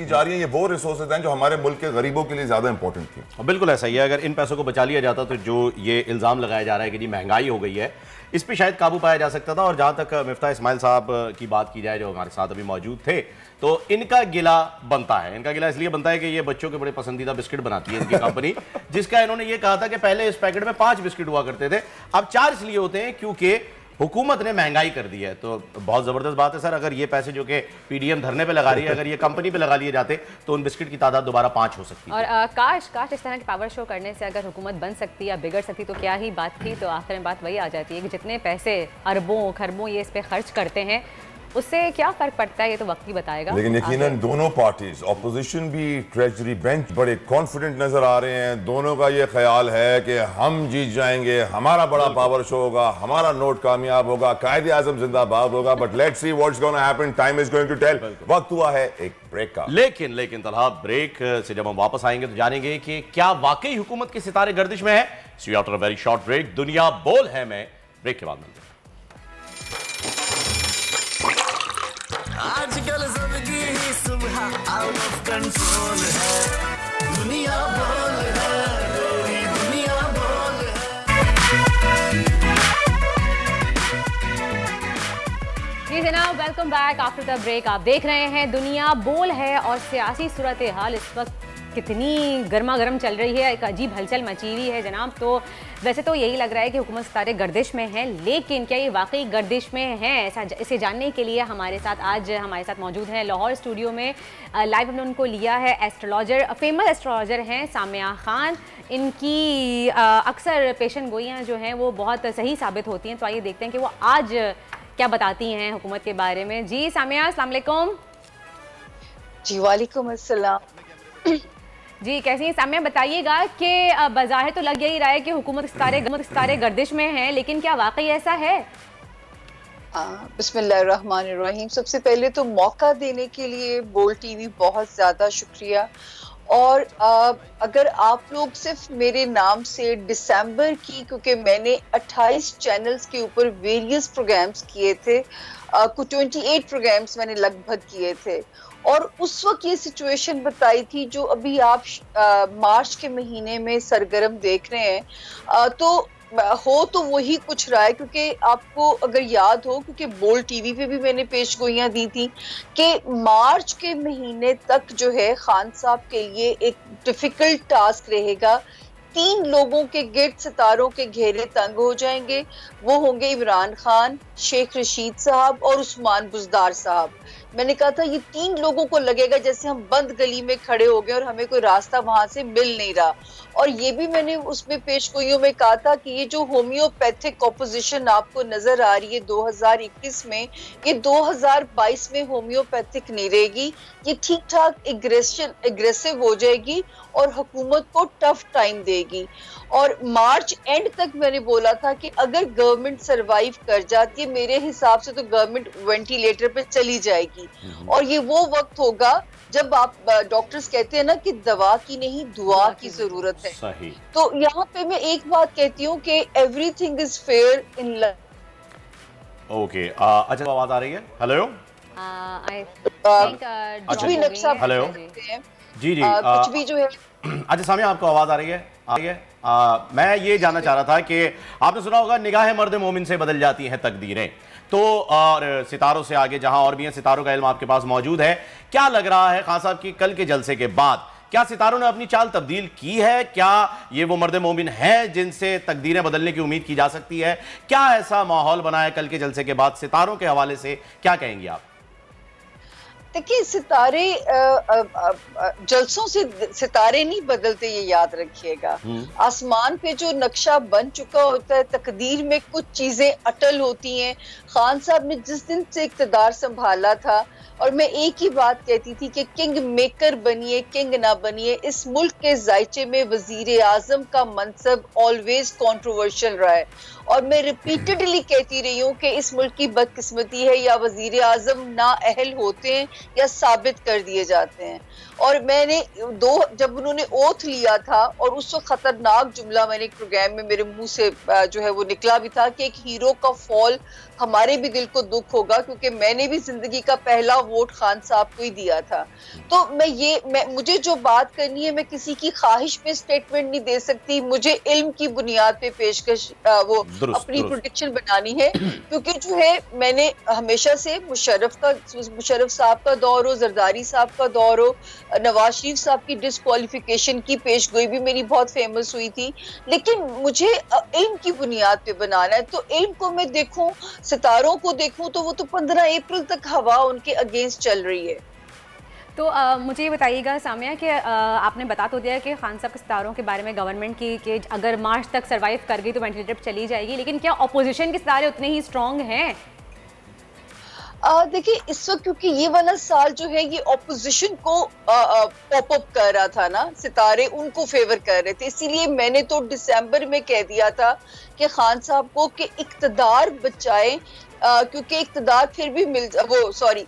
जा रही हैं। ये वो रिसोर्सेज हैं जो हमारे मुल्क के गरीबों के लिए ज्यादा इंपॉर्टेंट थी। बिल्कुल ऐसा ही है। अगर इन पैसों को बचा लिया जाता तो जो ये इल्जाम लगाया जा रहा है कि जी महंगाई हो गई है, इस पर शायद काबू पाया जा सकता था। और जहां तक मिफ्ता इस्माइल साहब की बात की जाए जो हमारे साथ अभी मौजूद थे, तो इनका गिला बनता है। इनका गिला इसलिए बनता है कि ये बच्चों के बड़े पसंदीदा बिस्किट बनाती है इनकी कंपनी, जिसका इन्होंने ये कहा था कि पहले इस पैकेट में 5 बिस्किट हुआ करते थे, अब 4 इसलिए होते हैं क्योंकि हुकूमत ने महंगाई कर दी है। तो बहुत जबरदस्त बात है सर। अगर ये पैसे जो कि पीडीएम धरने पे लगा रही है, अगर ये कंपनी पे लगा लिए जाते तो उन बिस्किट की तादाद दोबारा 5 हो सकती है। और काश इस तरह के पावर शो करने से अगर हुकूमत बन सकती या बिगड़ सकती तो क्या ही बात थी। तो आखिर में बात वही आ जाती है कि जितने पैसे अरबों खरबों ये इस पे खर्च करते हैं उससे क्या फर्क पड़ता है, ये तो वक्त ही बताएगा। लेकिन यकीनन दोनों पार्टीज, ऑपोजिशन भी, ट्रेजरी बेंच बड़े कॉन्फिडेंट नजर आ रहे हैं। दोनों का ये ख्याल है कि हम जीत जाएंगे, हमारा बड़ा पावर शो होगा, हमारा नोट कामयाब होगा, कायदे आजम जिंदाबाद होगा। But let's see what's gonna happen, time is going to tell. वक्त हुआ है एक ब्रेक का। लेकिन तलहा ब्रेक से जब हम वापस आएंगे तो जानेंगे कि क्या वाकई हुकूमत के सितारे गर्दिश में है। See after a very short break. दुनिया बोल है मैं ब्रेक के बाद मिलते हैं। आजकल जिंदगी ही सुबह आउट ऑफ कंट्रोल है। दुनिया बोल है, मेरी दुनिया बोल है। जी जनाब, welcome back after the break. आप देख रहे हैं दुनिया बोल है। और सियासी सूरत हाल इस वक्त कितनी गर्मा गर्म चल रही है, एक अजीब हलचल मची हुई है जनाब। तो वैसे तो यही लग रहा है कि हुकूमत सितारे गर्दिश में हैं, लेकिन क्या ये वाकई गर्दिश में हैं, ऐसा इसे जानने के लिए हमारे साथ मौजूद हैं लाहौर स्टूडियो में। लाइव हमने उनको लिया है एस्ट्रोलॉजर, फेमस एस्ट्रोलॉजर हैं सामिया खान। इनकी अक्सर पेशन गोइयाँ जो हैं वो बहुत सही साबित होती हैं। तो आइए देखते हैं कि वो आज क्या बताती हैं हुकूमत के बारे में। जी सामिया, अस्सलाम वालेकुम। जी वालेकुम अस्सलाम। जी कैसी हैं सामिया, बताइएगा कि बज़ाहिर तो लग यही रहा है कि हुकूमत सितारे गर्दिश में हैं, लेकिन क्या वाकई ऐसा है? बिस्मिल्लाहिर्रहमानिर्रहीम। सबसे पहले तो मौका देने के लिए बोल टीवी बहुत ज़्यादा शुक्रिया। और अगर आप लोग सिर्फ मेरे नाम से दिसंबर की, क्योंकि मैंने 28 चैनल्स के ऊपर वेरियस प्रोग्राम्स किए थे, कुछ 28 प्रोग्राम्स मैंने लगभग किए थे, और उस वक्त ये सिचुएशन बताई थी जो अभी आप मार्च के महीने में सरगर्म देख रहे हैं। तो हो तो वही कुछ रहा है, क्योंकि आपको अगर याद हो, क्योंकि बोल टीवी पे भी मैंने पेशगोइयां दी थी कि मार्च के महीने तक जो है खान साहब के लिए एक डिफिकल्ट टास्क रहेगा। 3 लोगों के गिर्द सितारों के घेरे तंग हो जाएंगे। वो होंगे इमरान खान, शेख रशीद साहब और उस्मान बुज़दार साहब। मैंने कहा था ये 3 लोगों को लगेगा जैसे हम बंद गली में खड़े हो गए और हमें कोई रास्ता वहां से मिल नहीं रहा। और ये भी मैंने उसमें पेशगोइयों में कहा था कि ये जो होम्योपैथिक ऑपोजिशन आपको नजर आ रही है 2021 में, ये 2022 में होम्योपैथिक नहीं रहेगी। ये ठीक ठाक एग्रेसिव हो जाएगी और हुकूमत को टफ टाइम देगी। और मार्च एंड तक मैंने बोला था कि अगर गवर्नमेंट सरवाइव कर जाती है, मेरे हिसाब से तो गवर्नमेंट वेंटिलेटर पे चली जाएगी। और ये वो वक्त होगा जब आप डॉक्टर्स कहते हैं ना कि दवा की नहीं दुआ की जरूरत है। सही। तो यहाँ पे मैं एक बात कहती हूँ कि everything is fair in life. Okay, अच्छा आवाज आ रही है? हेलो, कुछ भी नक्शा हेलो जी कुछ भी जो है। अच्छा सामिया, आपको आवाज आ रही है? मैं ये जानना चाह रहा था कि आपने सुना होगा निगाह मर्द मोमिन से बदल जाती हैं तकदीरें, तो और सितारों से आगे जहां और भी हैं, सितारों का इल्म आपके पास मौजूद है। क्या लग रहा है खान साहब की कल के जलसे के बाद, क्या सितारों ने अपनी चाल तब्दील की है? क्या ये वो मर्द मोमिन हैं जिनसे तकदीरें बदलने की उम्मीद की जा सकती है? क्या ऐसा माहौल बना है कल के जलसे के बाद? सितारों के हवाले से क्या कहेंगी आप? देखिए सितारे जलसों से सितारे नहीं बदलते, ये याद रखिएगा। आसमान पे जो नक्शा बन चुका होता है, तकदीर में कुछ चीजें अटल होती हैं। खान साहब ने जिस दिन से इक़्तिदार संभाला था, और मैं एक ही बात कहती थी कि किंग मेकर बनिए, किंग ना बनिए। इस मुल्क के जायचे में वजीर आजम का मनसब ऑलवेज कंट्रोवर्शियल रहा है, और मैं रिपीटेडली कहती रही हूँ कि इस मुल्क की बदकिस्मती है, या वजीर आजम नाअहल होते हैं या साबित कर दिए जाते हैं। और मैंने जब उन्होंने ओथ लिया था, और उस वक्त खतरनाक जुमला मैंने एक प्रोग्राम में मेरे मुंह से जो है वो निकला भी था कि एक हीरो का फॉल हमारे भी दिल को दुख होगा, क्योंकि मैंने भी जिंदगी का पहला वोट खान साहब को ही दिया था। तो मुझे जो बात करनी है, मैं किसी की ख्वाहिश पे स्टेटमेंट नहीं दे सकती, मुझे इल्म की बुनियाद पे पेशकश अपनी प्रेडिक्शन बनानी है। क्योंकि जो है मैंने हमेशा से मुशर्रफ साहब का दौर हो, जरदारी साहब का दौर हो, नवाज शरीफ साहब की डिस्क्वालिफिकेशन की पेशगोई भी मेरी बहुत फेमस हुई थी, लेकिन मुझे इल्म की बुनियाद पे बनाना है। तो इल्म को मैं देखूं, सितारों को देखूं, तो वो तो 15 अप्रैल तक हवा उनके अगेंस्ट चल रही है। तो मुझे ये बताइएगा सामिया कि आपने बता तो दिया कि खान साहब के सितारों के बारे में गवर्नमेंट की कि अगर मार्च तक सरवाइव कर गई तो वेंटिलेटर पर चली जाएगी, लेकिन क्या अपोजिशन के सितारे उतने ही स्ट्रॉन्ग हैं? देखिए इस वक्त क्योंकि ये वाला साल जो है ये ऑपोजिशन को पॉप अप कर रहा था ना, सितारे उनको फेवर कर रहे थे, इसीलिए मैंने तो दिसंबर में कह दिया था कि खान साहब को कि इक़्तिदार बचाए, क्योंकि इक़्तिदार फिर भी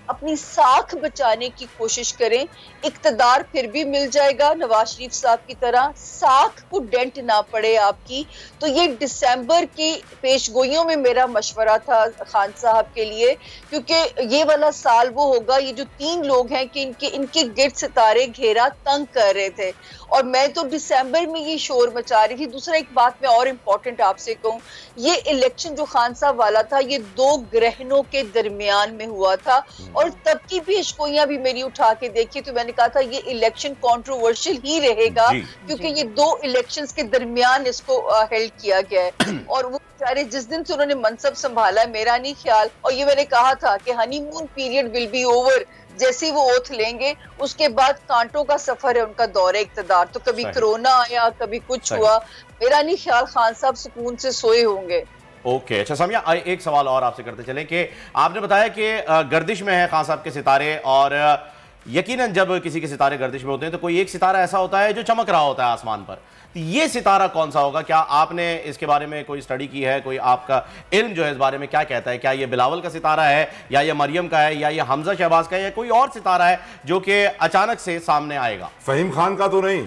अपनी साख बचाने की कोशिश करें, इक़्तिदार फिर भी मिल जाएगा नवाज शरीफ साहब की तरह, साख को डेंट ना पड़े आपकी। तो ये दिसंबर की पेशगोइयों में मेरा मशवरा था खान साहब के लिए, क्योंकि ये वाला साल वो होगा, ये जो 3 लोग हैं कि इनके गिर्द सितारे घेरा तंग कर रहे थे, और मैं तो दिसंबर में ये शोर मचा रही थी। दूसरा एक बात मैं और इम्पोर्टेंट आपसे कहूँ, ये इलेक्शन जो खान साहब वाला था ये 2 ग्रहणों के दरमियान में हुआ था, और तब की पेशगोइयां भी मेरी उठा के देखी तो मैंने कहा था ये इलेक्शन कंट्रोवर्शियल ही रहेगा, क्योंकि ये 2 इलेक्शंस के दरमियान इसको हेल्ड किया गया है। और वो बेचारे जिस दिन से उन्होंने मनसब संभाला है, मेरा नहीं ख्याल, और ये मैंने कहा था कि honeymoon period will be over, जैसे वो ओथ लेंगे उसके बाद कांटों का सफर है उनका दौरे इक़्तिदार। तो कभी कोरोना आया, कभी कुछ हुआ, मेरा नहीं ख्याल खान साहब सुकून से सोए होंगे। ओके, अच्छा सामिया, एक सवाल और आपसे करते चलें कि आपने बताया कि गर्दिश में है खान साहब के सितारे, और यकीनन जब किसी के सितारे गर्दिश में होते हैं तो कोई एक सितारा ऐसा होता है जो चमक रहा होता है आसमान पर, तो ये सितारा कौन सा होगा? क्या आपने इसके बारे में कोई स्टडी की है? कोई आपका इल्म जो है इस बारे में क्या कहता है? क्या ये बिलावल का सितारा है, या ये मरियम का है, या ये हमजा शहबाज का है, या कोई और सितारा है जो कि अचानक से सामने आएगा? फहीम खान का तो नहीं?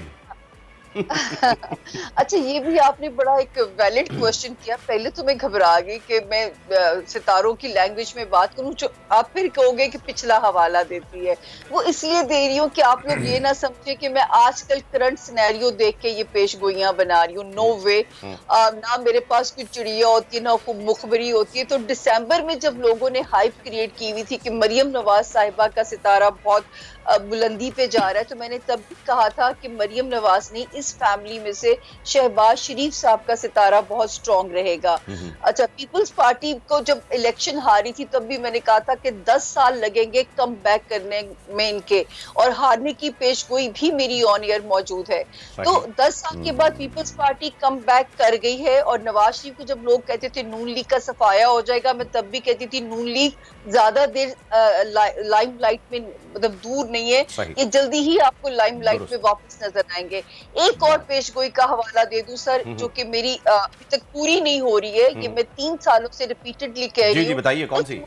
अच्छा, ये भी आपने बड़ा एक वैलिड क्वेश्चन किया। पहले तो मैं घबरा गई कि मैं सितारों की लैंग्वेज में बात करूं, जो आप फिर कहोगे कि पिछला हवाला देती है। वो इसलिए दे रही हूँ कि आप लोग ये ना समझे कि मैं आजकल करंट सिनेरियो देख के ये पेशगोइयां बना रही हूँ। नो वे, ना मेरे पास कोई चिड़िया होती है ना कोई मुखबरी होती है। तो दिसंबर में जब लोगों ने हाइप क्रिएट की हुई थी कि मरियम नवाज साहिबा का सितारा बहुत बुलंदी पे जा रहा है, तो मैंने तब भी कहा था कि मरियम नवाज नहीं, इस फैमिली में से शहबाज शरीफ साहब का सितारा बहुत स्ट्रॉन्ग रहेगा। अच्छा, पीपल्स पार्टी को जब इलेक्शन हारी थी तब भी मैंने कहा था कि 10 साल लगेंगे कम बैक करने में इनके, और हारने की पेशगोई भी मेरी ऑन एयर मौजूद है। तो 10 साल के बाद पीपल्स पार्टी कम बैक कर गई है, और नवाज शरीफ को जब लोग कहते थे नून लीग का सफाया हो जाएगा, मैं तब भी कहती थी नून लीग ज्यादा देर लाइमलाइट में मतलब दूर नहीं है, ये जल्दी ही आपको लाइमलाइट में वापस नजर आएंगे। एक और पेशगोई का हवाला दे दूं सर, जो कि मेरी अभी तक पूरी नहीं हो रही है, ये मैं 3 सालों से रिपीटेडली कह रही हूँ। बताइए कौन सी?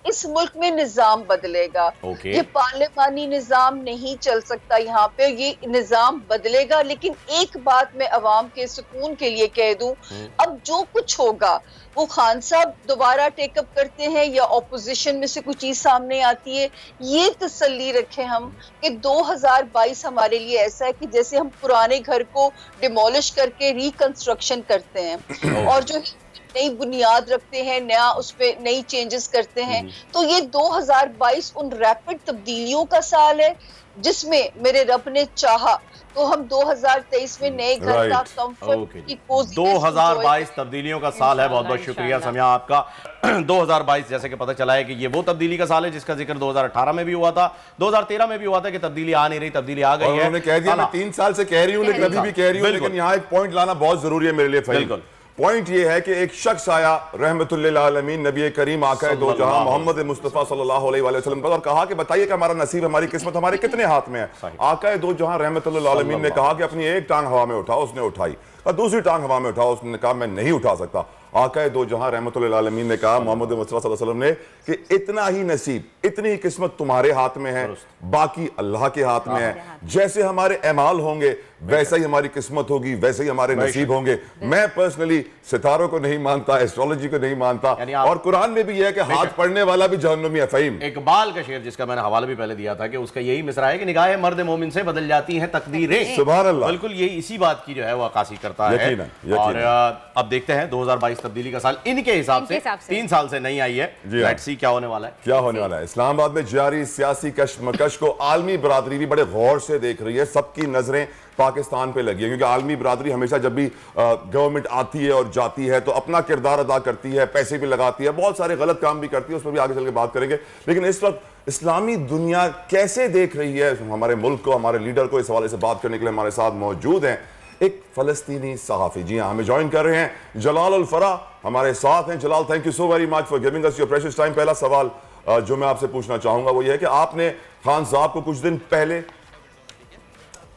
इस मुल्क में निजाम बदलेगा। ये पार्लिमानी निजाम नहीं चल सकता यहाँ पे, ये निजाम बदलेगा। लेकिन एक बात मैं अवाम के सुकून के लिए कह दूं, अब जो कुछ होगा वो खान साहब दोबारा टेकअप करते हैं या ऑपोजिशन में से कुछ चीज सामने आती है, ये तसल्ली रखें हम कि 2022 हमारे लिए ऐसा है कि जैसे हम पुराने घर को डिमोलिश करके रिकंस्ट्रक्शन करते हैं और जो नई बुनियाद रखते हैं, नया उस पर नई चेंजेस करते हैं, तो ये 2022 उन रैपिड तब्दीलियों का साल है। जिसमें मेरे रब ने चाहा तो हम 2023 में नए घर का कंफर्ट की कोशिश 2022 तब्दीलियों का साल है। बहुत बहुत शुक्रिया समिया आपका। 2022 जैसे कि पता चला है कि ये वो तब्दीली का साल है जिसका जिक्र 2018 में भी हुआ था, 2013 में भी हुआ था कि तब्दीली आ नहीं रही, तब्दीली आ गई है। उन्होंने कह दिया मैं 3 साल से कह रही हूं, लेकिन अभी भी कह रही हूं। लेकिन यहाँ एक पॉइंट लाना बहुत जरूरी है मेरे लिए। बिल्कुल पॉइंट ये है कि एक शख्स आया रहमतुल्लिल आलमीन नबी करीम आका दो जहां मोहम्मद मुस्तफ़ा सल्लल्लाहु अलैहि वसल्लम पर, और कहा कि बताइए कि हमारा नसीब हमारी किस्मत हमारे कितने हाथ में है। आका दो जहां रहमतुल्लिल आलमीन ने कहा कि अपनी एक टांग हवा में उठाओ, उसने उठाई, और दूसरी टांग हवा में उठाओ, उसने कहा मैं नहीं उठा सकता। आका दो जहां रहमतुल्लिल आलमीन ने कहा मोहम्मद मुस्तफ़ा सल्लल्लाहु अलैहि वसल्लम ने कि इतना ही नसीब, इतनी ही किस्मत तुम्हारे हाथ में है, बाकी अल्लाह के हाथ में है। जैसे हमारे अमाल होंगे वैसा ही हमारी किस्मत होगी, वैसे ही हमारे नसीब होंगे। मैं पर्सनली सितारों को नहीं मानता, एस्ट्रोलॉजी को नहीं मानता, और कुरान में भी यह है कि हाथ पढ़ने वाला भी जहन्नुमी है। फ़हीम इकबाल का शेर जिसका मैंने हवाला भी पहले दिया था कि उसका यही मिसरा है कि निगाहे मर्द मोमिन से बदल जाती हैं तकदीरें। सुभान अल्लाह। बिल्कुल यही इसी बात की जो है वो अक्कासी करता है। और अब देखते हैं 2022 तब्दीली का साल इनके हिसाब से 3 साल से नहीं आई है। लेट्स सी क्या होने वाला है, क्या होने वाला है। इस्लामाबाद में जारी सियासी कशमकश को आलमी बरादरी भी बड़े गौर से देख रही है। सबकी नजरें पाकिस्तान पे लगी है, क्योंकि आलमी बरादरी हमेशा जब भी गवर्नमेंट आती है और जाती है तो अपना किरदार अदा करती है, पैसे भी लगाती है, बहुत सारे गलत काम भी करती है, उस पर भी आगे चल के बात करेंगे। लेकिन इस वक्त इस्लामी दुनिया कैसे देख रही है हमारे मुल्क को, हमारे लीडर को, इस हवाले से बात करने के लिए हमारे साथ मौजूद हैं एक फलस्तीनी सहाफ़ी। जी हाँ, हमें ज्वाइन कर रहे हैं जलाल अल फरा हमारे साथ हैं। Jalal, thank you so very much for giving us your precious time. पहला सवाल जो मैं आपसे पूछना चाहूंगा वो ये है कि आपने खान साहब को कुछ दिन पहले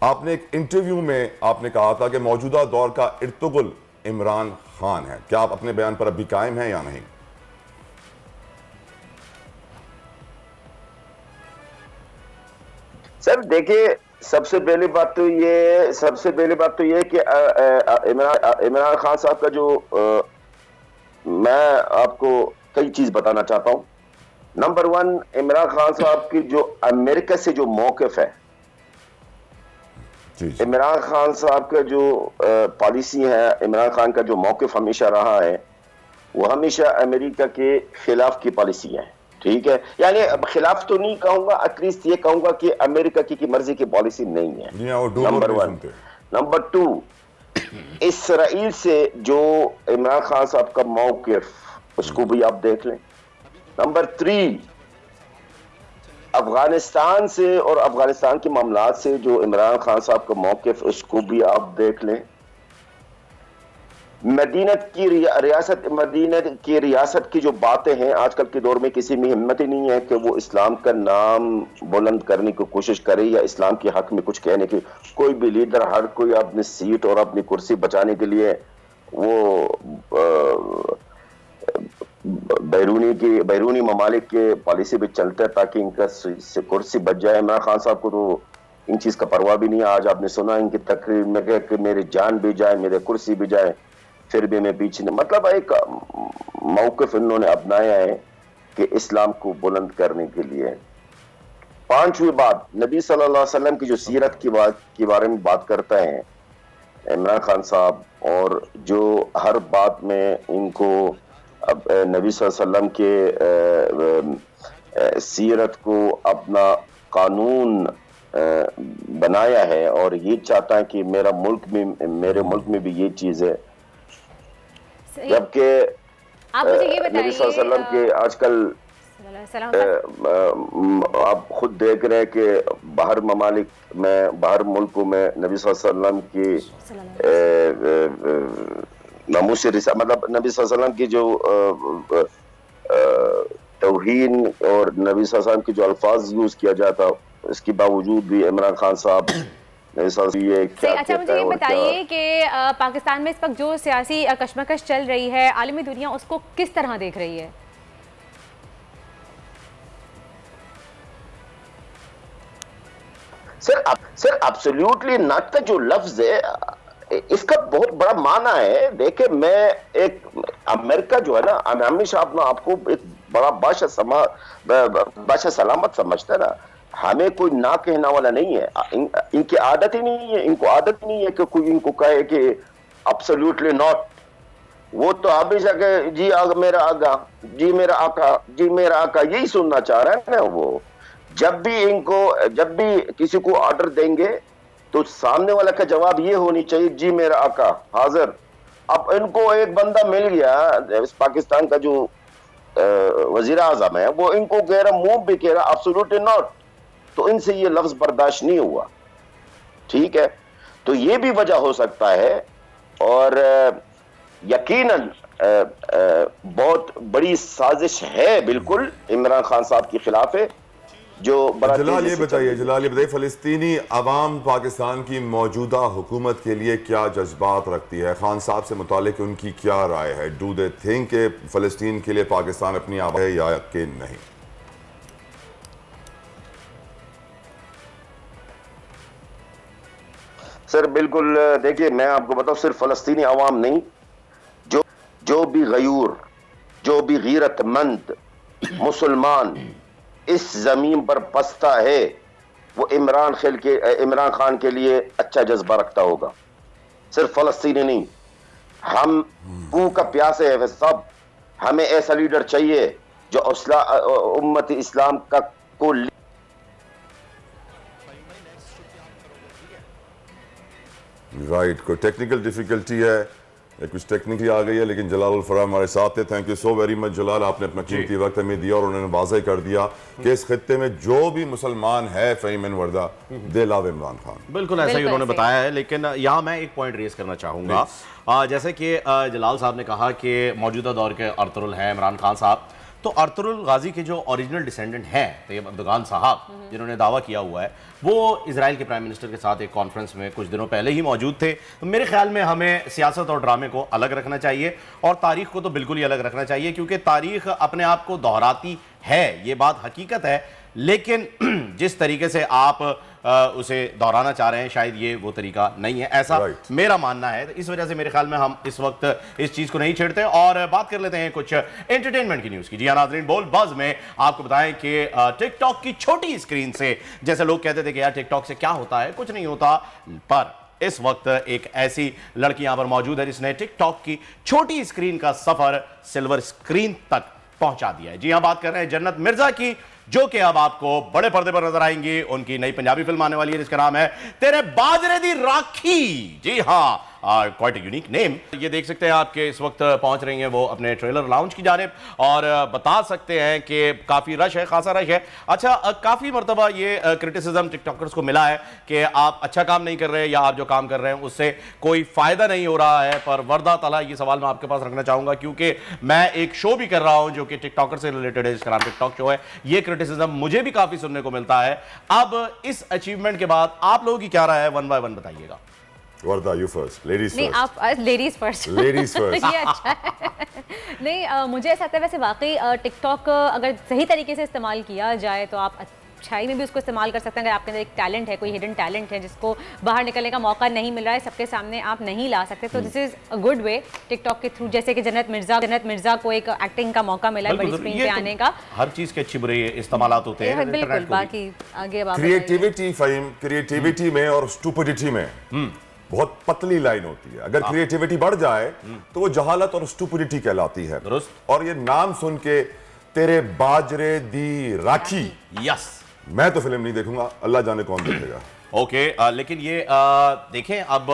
आपने एक इंटरव्यू में आपने कहा था कि मौजूदा दौर का इर्तुगुल इमरान खान है। क्या आप अपने बयान पर अभी कायम हैं या नहीं? सर देखिए, सबसे पहली बात तो ये है कि इमरान खान साहब का जो मैं आपको कई चीज बताना चाहता हूं। नंबर 1, इमरान खान साहब की जो अमेरिका से जो मौक़िफ़ है, इमरान खान साहब का जो पॉलिसी है, इमरान खान का जो मौक़िफ़ हमेशा रहा है वो हमेशा अमेरिका के खिलाफ की पॉलिसी है। ठीक है, यानी खिलाफ तो नहीं कहूंगा, एटलीस्ट ये कहूंगा कि अमेरिका की मर्जी की पॉलिसी नहीं है। नंबर 1। नंबर 2, इसराइल से जो इमरान खान साहब का मौक़िफ़ उसको भी आप देख लें। नंबर 3, अफगानिस्तान से और अफगानिस्तान के मामलात से जो इमरान खान साहब का मौक़िफ़ उसको भी आप देख लें। मदीना की रियासत की जो बातें हैं, आजकल के दौर में किसी में हिम्मत ही नहीं है कि वो इस्लाम का नाम बुलंद करने की कोशिश करे या इस्लाम के हक में कुछ कहने की। कोई भी लीडर, हर कोई अपनी सीट और अपनी कुर्सी बचाने के लिए वो बैरूनी ममालिक के पॉलिसी भी चलते हैं ताकि इनका कुर्सी बच जाए। इमरान खान साहब को तो इन चीज़ का परवाह भी नहीं है। आज आपने सुना इनकी तकरीर में कि मेरी जान भी जाए, मेरे कुर्सी भी जाए, फिर भी मैं पीछे नहीं। मतलब एक मौक़िफ़ इन्होंने अपनाया है कि इस्लाम को बुलंद करने के लिए। 5वीं बात, नबी सल्लल्लाहु अलैहि वसल्लम की जो सीरत के बारे में बात करता है इमरान खान साहब, और जो हर बात में इनको अब नबी सल्लल्लाहु अलैहि वसल्लम के सीरत को अपना कानून बनाया है, और ये चाहता है कि मेरे मुल्क में भी ये चीज़ है। जबकि आप मुझे ये बताइए, नबी सल्लल्लाहु अलैहि वसल्लम के आजकल आप खुद देख रहे हैं कि बाहर ममालिक में, बाहर मुल्कों में नबी सल्लल्लाहु अलैहि वसल्लम की नामूस मतलब नबी सल्लल्लाहु अलैहि वसल्लम की जो तौहीन और नबी सल्लल्लाहु अलैहि वसल्लम की जो अल्फाज यूज किया जाता, इसके बावजूद भी इमरान खान साहब अच्छा, मुझे ये बताइए कि पाकिस्तान में इस वक्त जो सियासी कशमकश चल रही है, आलमी दुनिया उसको किस तरह देख रही है? सर एब्सोल्युटली नॉट का जो लफ्ज है इसका बहुत बड़ा माना है। देखिए, मैं एक अमेरिका जो है ना, हमेशा अपना आपको एक बड़ा बादशाह सलामत समझता है ना। हमें कोई ना कहना वाला नहीं है। इनकी आदत ही नहीं है, इनको आदत नहीं है कि कोई इनको कहे कि एब्सोल्युटली नॉट। वो तो हमेशा के जी मेरा आगा, जी मेरा आका, जी मेरा आका, यही सुनना चाह रहा है ना वो। जब भी किसी को ऑर्डर देंगे तो सामने वाला का जवाब ये होनी चाहिए, जी मेरा आका हाजिर। अब इनको एक बंदा मिल गया इस पाकिस्तान का जो वजीर आजम है, वो इनको कह रहा, मुंह भी कह रहा एब्सोल्युटली नॉट, तो इनसे ये लफ्ज बर्दाश्त नहीं हुआ। ठीक है, तो ये भी वजह हो सकता है। और यकीनन बहुत बड़ी साजिश है बिल्कुल इमरान खान साहब के खिलाफ है। जो जलाल ये बताइए फलस्तीनी अवाम पाकिस्तान की मौजूदा हुकूमत के लिए क्या जज्बात रखती है? खान साहब से मुतालिक उनकी क्या राय है? डू दे थिंक के फलस्तीन के लिए पाकिस्तान अपनी आवाज़ है या कि नहीं? सर बिल्कुल, देखिए मैं आपको बताऊं, सिर्फ फलस्तीनी अवाम नहीं, जो भी गयूर, जो भी गीरतमंद मुसलमान इस जमीन पर बसता है, वो इमरान खान के लिए अच्छा जज्बा रखता होगा। सिर्फ फलस्तीनी नहीं, हम भूख प्यासे है सब। हमें ऐसा लीडर चाहिए जो उम्मत इस्लाम का को राइट। कोई टेक्निकल डिफिकल्टी है या कुछ टेक्निकली आ गई है, लेकिन जलाल उल फराम हमारे साथ थे। Thank you so very much Jalal, आपने अपना कीमती वक्त हमें दिया और उन्होंने वाज़ेह कर दिया कि इस खित्ते में जो भी मुसलमान है फ़हीम वर्दा दे लव इमरान खान। बिल्कुल ऐसा ही उन्होंने बताया है। लेकिन यहाँ मैं एक पॉइंट रेज करना चाहूँगा, जैसे कि जलाल साहब ने कहा कि मौजूदा दौर के अर्तुगरुल हैं इमरान खान साहब, तो अर्तुगरुल गाजी के जो ओरिजिनल डिसेंडेंट हैं तैयब अर्दोगान साहब, जिन्होंने दावा किया हुआ है, वो इजराइल के प्राइम मिनिस्टर के साथ एक कॉन्फ्रेंस में कुछ दिनों पहले ही मौजूद थे। तो मेरे ख्याल में हमें सियासत और ड्रामे को अलग रखना चाहिए और तारीख को तो बिल्कुल ही अलग रखना चाहिए, क्योंकि तारीख अपने आप को दोहराती है, ये बात हकीकत है। लेकिन जिस तरीके से आप उसे दोहराना चाह रहे हैं, शायद ये वो तरीका नहीं है, ऐसा मेरा मानना है। तो इस वजह से मेरे ख्याल में हम इस वक्त इस चीज को नहीं छेड़ते और बात कर लेते हैं कुछ एंटरटेनमें की न्यूज की। जी हाँ नाज़रीन, बोल बज़ में आपको बताएं कि टिकटॉक की छोटी स्क्रीन से, जैसे लोग कहते थे कि यार टिकटॉक से क्या होता है, कुछ नहीं होता, पर इस वक्त एक ऐसी लड़की यहां पर मौजूद है जिसने टिकटॉक की छोटी स्क्रीन का सफर सिल्वर स्क्रीन तक पहुंचा दिया है। जी हां, बात कर रहे हैं जन्नत मिर्जा की, जो कि अब आपको बड़े पर्दे पर नजर आएंगी। उनकी नई पंजाबी फिल्म आने वाली है जिसका नाम है तेरे बाजरे दी राखी। जी हाँ, क्वाइट यूनिक नेम। ये देख सकते हैं आपके इस वक्त पहुंच रही हैं वो अपने ट्रेलर लाउंज की जानिब और बता सकते हैं कि काफ़ी रश है, खासा रश है। अच्छा, काफ़ी मरतबा ये क्रिटिसिज्म टिकटॉकर्स को मिला है कि आप अच्छा काम नहीं कर रहे या आप जो काम कर रहे हैं उससे कोई फ़ायदा नहीं हो रहा है। पर वर्दा ताला ये सवाल मैं आपके पास रखना चाहूँगा, क्योंकि मैं एक शो भी कर रहा हूँ जो कि टिकटॉकर से रिलेटेड है, जिसका नाम टिकटॉक शो है। ये क्रिटिसिज्म मुझे भी काफ़ी सुनने को मिलता है। अब इस अचीवमेंट के बाद आप लोगों की क्या राय है, 1 बाय 1 बताइएगा। वर्दा यू फर्स्ट, लेडीज नहीं, फर्स्ट। आप लेडीज फर्स्ट। Ladies first. ये अच्छा है। नहीं, मुझे ऐसा लगता है वैसे वाकई टिकटॉक अगर सही तरीके से इस्तेमाल किया जाए तो आप अच्छाई में भी उसको इस्तेमाल कर सकते हैं। अगर आपके अंदर एक टैलेंट है, कोई हिडन टैलेंट है जिसको बाहर निकलने का मौका नहीं मिल रहा है, सबके सामने आप नहीं ला सकते, तो this is a good way TikTok के थ्रू। जैसे कि जन्नत मिर्जा को एक एक्टिंग का मौका मिला बड़ी स्क्रीन पे आने का। हर चीज के अच्छी बुरे इस्तेमालात होते हैं, बिल्कुल। बाकी आगे क्रिएटिविटी फ़हीम, क्रिएटिविटी में और स्टुपिडिटी में बहुत पतली लाइन होती है। अगर क्रिएटिविटी बढ़ जाए तो वो जहालत और स्टुपिडिटी कहलाती है। और ये नाम सुन के तेरे बाजरे दी राखी, यस, मैं तो फिल्म नहीं देखूंगा, अल्लाह जाने कौन देखेगा। ओके, लेकिन ये देखें, अब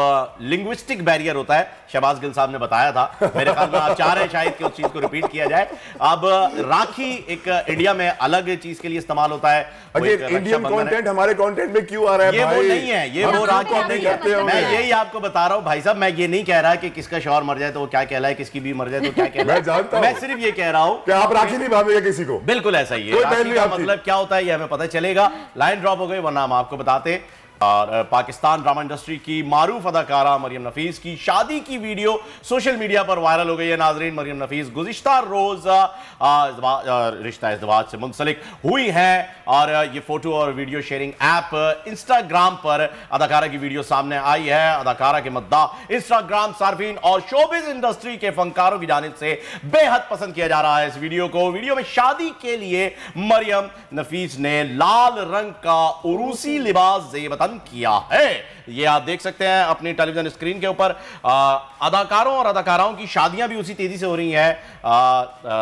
लिंग्विस्टिक बैरियर होता है, शहबाज गिल साहब ने बताया था। मेरे ख्याल में आप चाह रहे हैं शायद कि उस चीज को रिपीट किया जाए। अब राखी एक इंडिया में अलग चीज के लिए इस्तेमाल होता है। इंडियन कंटेंट हमारे कंटेंट में क्यों आ रहा है? ये वो नहीं है, ये वो राखी नहीं है। मैं यही आपको बता रहा हूँ भाई साहब, मैं ये नहीं कह रहा कि किसका शौहर मर जाए तो वो क्या कहलाए, किसकी भी मर जाए तो क्या कहलाए। मैं सिर्फ ये कह रहा हूँ कि आप राखी नहीं बांधेंगे किसी को। बिल्कुल ऐसा ही है। राखी का मतलब क्या होता है ये हमें पता चलेगा। लाइन ड्रॉप हो गई, वरना हम आपको बताते। और पाकिस्तान ड्रामा इंडस्ट्री की मारूफ अदाकारा मरियम नफीस की शादी की वीडियो सोशल मीडिया पर वायरल हो गई है। नाजरीन, मरियम नफीस गुज़िश्ता रोज रिश्ता इज़्दिवाज से मुंसलिक हुई हैं और ये फोटो और वीडियो शेयरिंग ऐप इंस्टाग्राम पर अदाकारा की वीडियो सामने आई है। अदाकारा के मद्दा इंस्टाग्राम सार्फिन और शोबिज इंडस्ट्री के फनकारों की जानिब से बेहद पसंद किया जा रहा है इस वीडियो को। वीडियो में शादी के लिए मरियम नफीस ने लाल रंग का उरूसी लिबास, ये खत्म किया है। ये आप देख सकते हैं अपनी टेलीविजन स्क्रीन के ऊपर। अदाकारों और अदाकाराओं की शादियां भी उसी तेजी से हो रही हैं,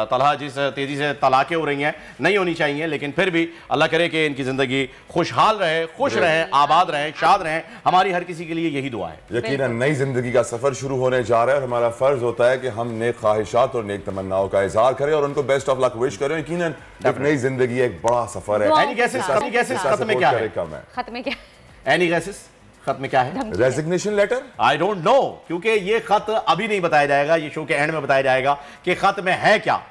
तलहा जिस तेजी से तलाकें हो रही हैं नहीं होनी चाहिए, लेकिन फिर भी अल्लाह करे कि इनकी जिंदगी खुशहाल रहे, खुश रहें, आबाद रहें, शाद रहें। हमारी हर किसी के लिए यही दुआ है। यकीनन नई जिंदगी का सफर शुरू होने जा रहा है और हमारा फर्ज होता है कि हम नेक ख्वाहिशात और नेक तमन्नाओं का इजहार करें और उनको बेस्ट ऑफ लक विश करें। यकीनन एक नई जिंदगी एक बड़ा सफर है। एनी गैसेस खत में क्या है? खत में क्या? एनी गैसेस खत में क्या है? Resignation letter? I don't know, क्योंकि ये खत अभी नहीं बताया जाएगा, ये शो के एंड में बताया जाएगा कि खत में है क्या।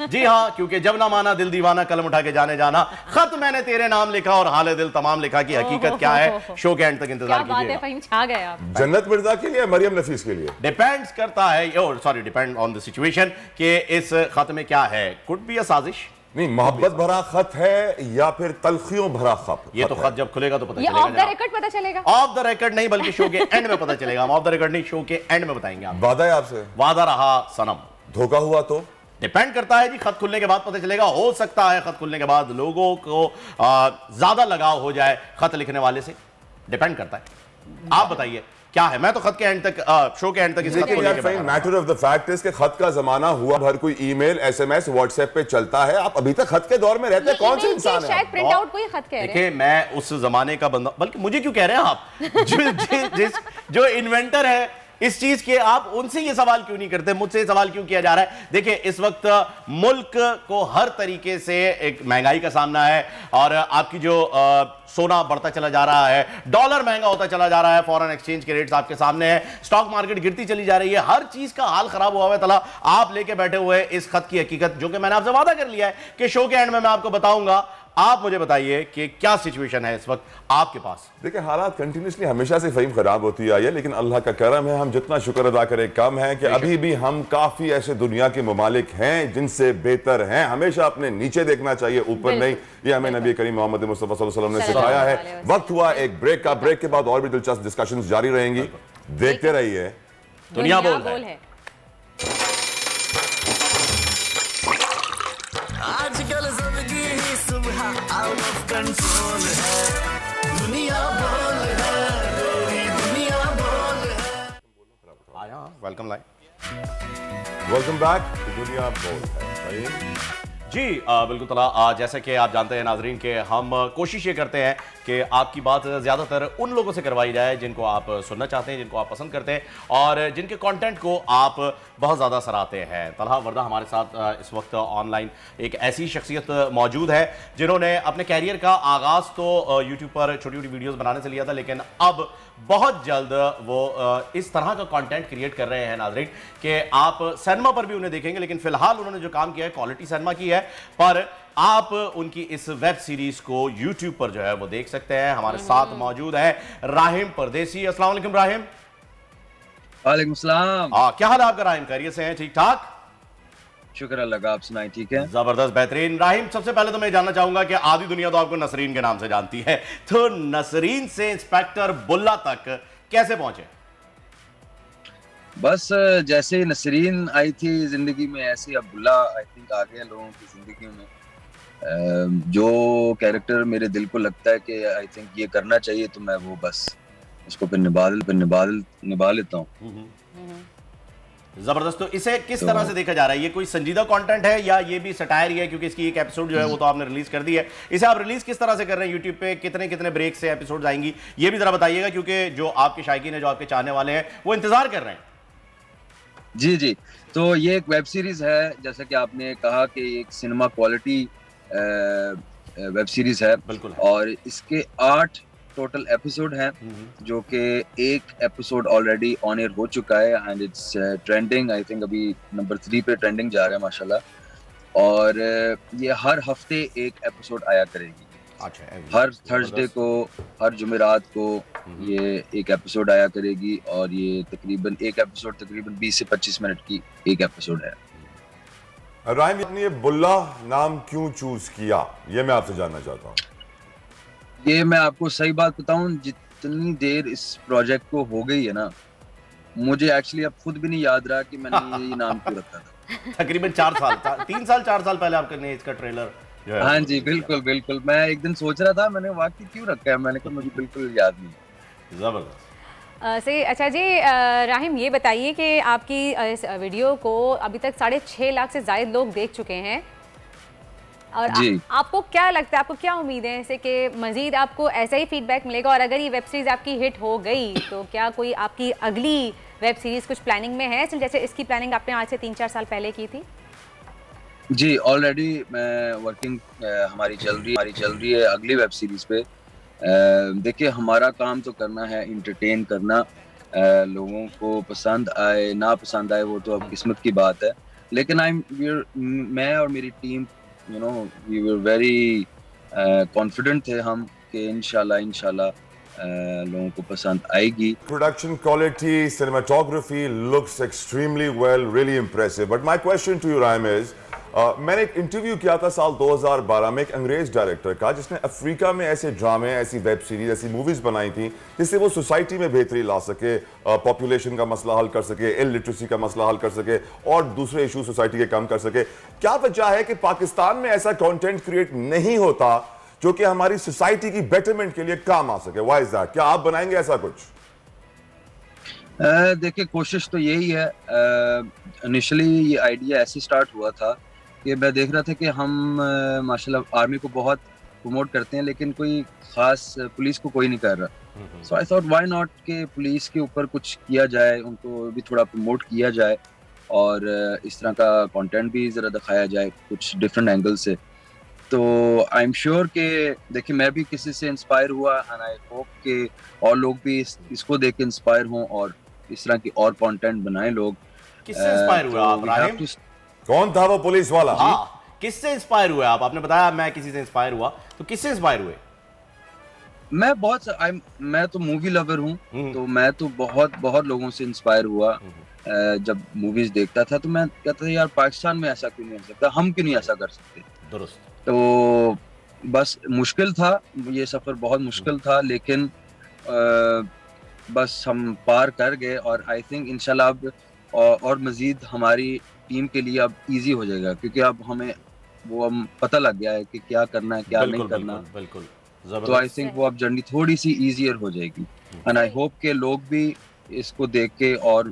जी हाँ, क्योंकि जब ना माना दिल दीवाना कलम उठा के जाने जाना, खत मैंने तेरे नाम लिखा और हाले दिल तमाम लिखा की हकीकत क्या है, शो के एंड तक इंतजार कीजिएगा। जन्नत मिर्जा के लिए, मरियम नफीस के लिए डिपेंड्स करता है, sorry depend on the situation कि इस खत में क्या है। कुड बी अ साजिश, नहीं मोहब्बत भरा खत है या फिर तलखियों भरा खत? ये तो खत जब खुलेगा तो पता चलेगा। ऑफ द रिकॉर्ड पता चलेगा। ऑफ द रिकॉर्ड नहीं, बल्कि शो के एंड में पता चलेगा। हम ऑफ द रिकॉर्ड नहीं, शो के एंड में बताएंगे। आप वादा है आपसे? वादा रहा सनम। धोखा हुआ तो? डिपेंड करता है जी, खत खुलने के बाद पता चलेगा। हो सकता है खत खुलने के बाद लोगों को ज्यादा लगाव हो जाए खत लिखने वाले से, डिपेंड करता है। आप बताइए क्या है? मैं तो खत के एंड तक, शो के एंड तक इस खत को लेके बैठा हूं। Matter of the fact is कि खत का जमाना हुआ भर कोई ईमेल, एसएमएस, व्हाट्सएप पे चलता है। आप अभी तक खत के दौर में रहते हैं? कौन सा इंसान है? शायद प्रिंट आउट कोई खत कह रहे हैं। देखिए, मैं उस जमाने का बंदा, बल्कि मुझे क्यों कह रहे हैं आप? जो इन्वेंटर है इस चीज के, आप उनसे ये सवाल क्यों नहीं करते? मुझसे ये सवाल क्यों किया जा रहा है? देखिए, इस वक्त मुल्क को हर तरीके से एक महंगाई का सामना है और आपकी जो सोना बढ़ता चला जा रहा है, डॉलर महंगा होता चला जा रहा है, फॉरेन एक्सचेंज के रेट्स आपके सामने हैं, स्टॉक मार्केट गिरती चली जा रही है, हर चीज का हाल खराब हुआ है। तला आप लेके बैठे हुए इस खत की हकीकत, जो कि मैंने आपसे वादा कर लिया है कि शो के एंड में मैं आपको बताऊंगा। आप मुझे बताइए कि क्या सिचुएशन है इस वक्त आपके पास? देखिए, हालात कंटिन्यूसली हमेशा से फहीम खराब होती आई है, लेकिन अल्लाह का करम है, हम जितना शुक्र अदा करें कम है कि अभी भी हम काफी ऐसे दुनिया के ममालिक हैं जिनसे बेहतर हैं। हमेशा अपने नीचे देखना चाहिए, ऊपर नहीं। ये हमें नबी करीम मोहम्मद मुस्तफा सल्लल्लाहु अलैहि वसल्लम ने सिखाया है। वक्त हुआ एक ब्रेक का, ब्रेक के बाद और भी दिलचस्प डिस्कशंस जारी रहेंगी। देखते रहिए दुनिया बोल है। आजकल जिंदगी ही सुबह आउट ऑफ कंट्रोल है, दुनिया बोल है, तेरी दुनिया बोल है। आया welcome live, welcome back to दुनिया बोल है। जी बिल्कुल तला, जैसा कि आप जानते हैं नाजरीन के हम कोशिश ये करते हैं कि आपकी बात ज़्यादातर उन लोगों से करवाई जाए जिनको आप सुनना चाहते हैं, जिनको आप पसंद करते हैं और जिनके कंटेंट को आप बहुत ज़्यादा सराहते हैं। तलहा वर्दा हमारे साथ इस वक्त ऑनलाइन एक ऐसी शख्सियत मौजूद है जिन्होंने अपने कैरियर का आगाज़ तो यूट्यूब पर छोटी छोटी वीडियोज़ बनाने से लिया था, लेकिन अब बहुत जल्द वो इस तरह का कंटेंट क्रिएट कर रहे हैं नाजरीन कि आप सिनेमा पर भी उन्हें देखेंगे। लेकिन फिलहाल उन्होंने जो काम किया है क्वालिटी सिनेमा की है, पर आप उनकी इस वेब सीरीज को YouTube पर जो है वो देख सकते हैं। हमारे साथ मौजूद है राहिम परदेसी। अस्सलाम वालेकुम राहिम। वालेकुम सलाम। क्या हाल है आपका राहिम? खैरियत से हैं? ठीक ठाक, शुक्र अल्लाह का, आप सुनाएं? ठीक है, जबरदस्त, बेहतरीन। राहिम, सबसे पहले तो मैं जानना चाहूंगा कि आधी दुनिया तो आपको नसरीन के नाम से जानती है, तो नसरीन से इंस्पेक्टर बुल्ला तक कैसे पहुंचे? बस जैसे ही नसरीन आई थी जिंदगी में, ऐसे अब बुल्ला आई थिंक आ गया लोगों की जिंदगी में। जो कैरेक्टर मेरे दिल को लगता है कि आई थिंक ये करना चाहिए, तो मैं वो बस उसको फिर निभा लेता हूँ। जबरदस्त। तो इसे किस तरह से देखा जा रहा है? ये कोई संजीदा कंटेंट है या ये भी सटायर ही है? क्योंकि इसकी एक एपिसोड जो है वो तो आपने रिलीज कर दी है, इसे आप रिलीज किस तरह से कर रहे हैं यूट्यूब पे? कितने कितने ब्रेक से एपिसोड आएंगी ये भी जरा बताइएगा, क्योंकि जो आपके शायकीन है, जो आपके चाहने वाले हैं, वो इंतजार कर रहे हैं। जी जी, तो ये एक वेब सीरीज है, जैसा कि आपने कहा कि एक सिनेमा क्वालिटी वेब सीरीज है। बिल्कुल। और इसके 8 टोटल एपिसोड हैं, जो कि एक एपिसोड ऑलरेडी ऑन एयर हो चुका है and it's trending. I think अभी नंबर 3 पे ट्रेंडिंग जा रहा है माशाल्लाह। और ये हर हफ्ते एक एपिसोड आया करेगी। अच्छा, हर थर्सडे को, हर जुमेरात को ये एक एपिसोड आया करेगी और ये तकरीबन एक एपिसोड तकरीबन 20 से 25 मिनट की एक एपिसोड है। राहिम, आपने ये बुल्ला नाम क्यों चूज किया, ये मैं आपसे जानना चाहता हूँ। ये मैं आपको सही बात बताऊं, जितनी देर इस प्रोजेक्ट को हो गई है ना, मुझे एक्चुअली अब खुद भी नहीं याद रहा कि मैंने ये नाम क्यों रखा था। तकरीबन 4 साल 3 साल 4 साल पहले आपने इसका ट्रेलर हाँ जी, बिल्कुल बिल्कुल। मैं एक दिन सोच रहा था, मैंने वाकई क्यों रखा है, मैंने कहा मुझे बिल्कुल याद नहीं। जबरदस्त। सही। अच्छा जी, राहिम ये बताइए कि आपकी इस वीडियो को अभी तक 6.5 लाख से ज़्यादा लोग देख चुके हैं और आपको क्या लगता है, आपको क्या उम्मीद है ऐसे कि मज़ीद आपको ऐसा ही फीडबैक मिलेगा? और अगर ये वेब सीरीज़ आपकी हिट हो गई तो क्या कोई आपकी अगली वेब सीरीज़ कुछ प्लानिंग में है, जैसे इसकी प्लानिंग आपने आज से 3-4 साल पहले की थी? जी, ऑलरेडी मैं वर्किंग हमारी चल रही है अगली वेब सीरीज़ पे। देखिए, हमारा काम तो करना है, इंटरटेन करना, लोगों को पसंद आए ना पसंद आए वो तो अब किस्मत की बात है, लेकिन मैं और मेरी team we were very confident थे हम कि इंशाल्लाह लोगों को पसंद आएगी। Production quality, cinematography looks extremely well, really impressive. But my question to you, Rahim, is मैंने एक इंटरव्यू किया था साल 2012 में एक अंग्रेज डायरेक्टर का, जिसने अफ्रीका में ऐसे ड्रामे, ऐसी वेब सीरीज, ऐसी मूवीज बनाई थी जिससे वो सोसाइटी में बेहतरी ला सके, पॉपुलेशन का मसला हल कर सके, इलिटरेसी का मसला हल कर सके और दूसरे इशू सोसाइटी के कम कर सके। क्या वजह है कि पाकिस्तान में ऐसा कंटेंट क्रिएट नहीं होता जो कि हमारी सोसाइटी की बेटरमेंट के लिए काम आ सके? Why is that? क्या आप बनाएंगे ऐसा कुछ? देखिए, कोशिश तो यही है। इनिशियली ये आइडिया ऐसे स्टार्ट हुआ था कि मैं देख रहा था कि हम माशाल्लाह आर्मी को बहुत प्रमोट करते हैं, लेकिन कोई खास पुलिस को कोई नहीं कर रहा। सो आई थॉट व्हाई नॉट कि पुलिस के ऊपर कुछ किया जाए, उनको भी थोड़ा प्रमोट किया जाए और इस तरह का कंटेंट भी ज़रा दिखाया जाए कुछ डिफरेंट एंगल से। तो आई एम श्योर कि देखिए, मैं भी किसी से इंस्पायर हुआ एंड आई होप कि और लोग भी इसको देख के इंस्पायर हों और इस तरह की और कंटेंट बनाएं लोग। किससे इंस्पायर हुए आप, राहिम? कौन था वो पुलिस वाला? हाँ, किससे इंस्पायर हुए आप? आपने बताया मैं किसी से इंस्पायर हुआ, तो किससे इंस्पायर हुए? मैं तो मूवी लवर हूँ, तो मैं तो बहुत लोगों से इंस्पायर हुआ। जब मूवीज देखता था तो मैं कहता था यार पाकिस्तान में ऐसा क्यों नहीं हो सकता, हम क्यों नहीं ऐसा कर सकते। दुरुस्त। तो बस मुश्किल था, ये सफ़र बहुत मुश्किल था, लेकिन बस हम पार कर गए और आई थिंक इंशाल्लाह अब और मज़ीद हमारी टीम के लिए अब इजी हो जाएगा, क्योंकि अब हमें वो पता लग गया है कि क्या करना है क्या नहीं करना। बिल्कुल। तो आई थिंक वो अब जर्नी थोड़ी सी इजियर हो जाएगी एंड आई होप के लोग भी इसको देख के और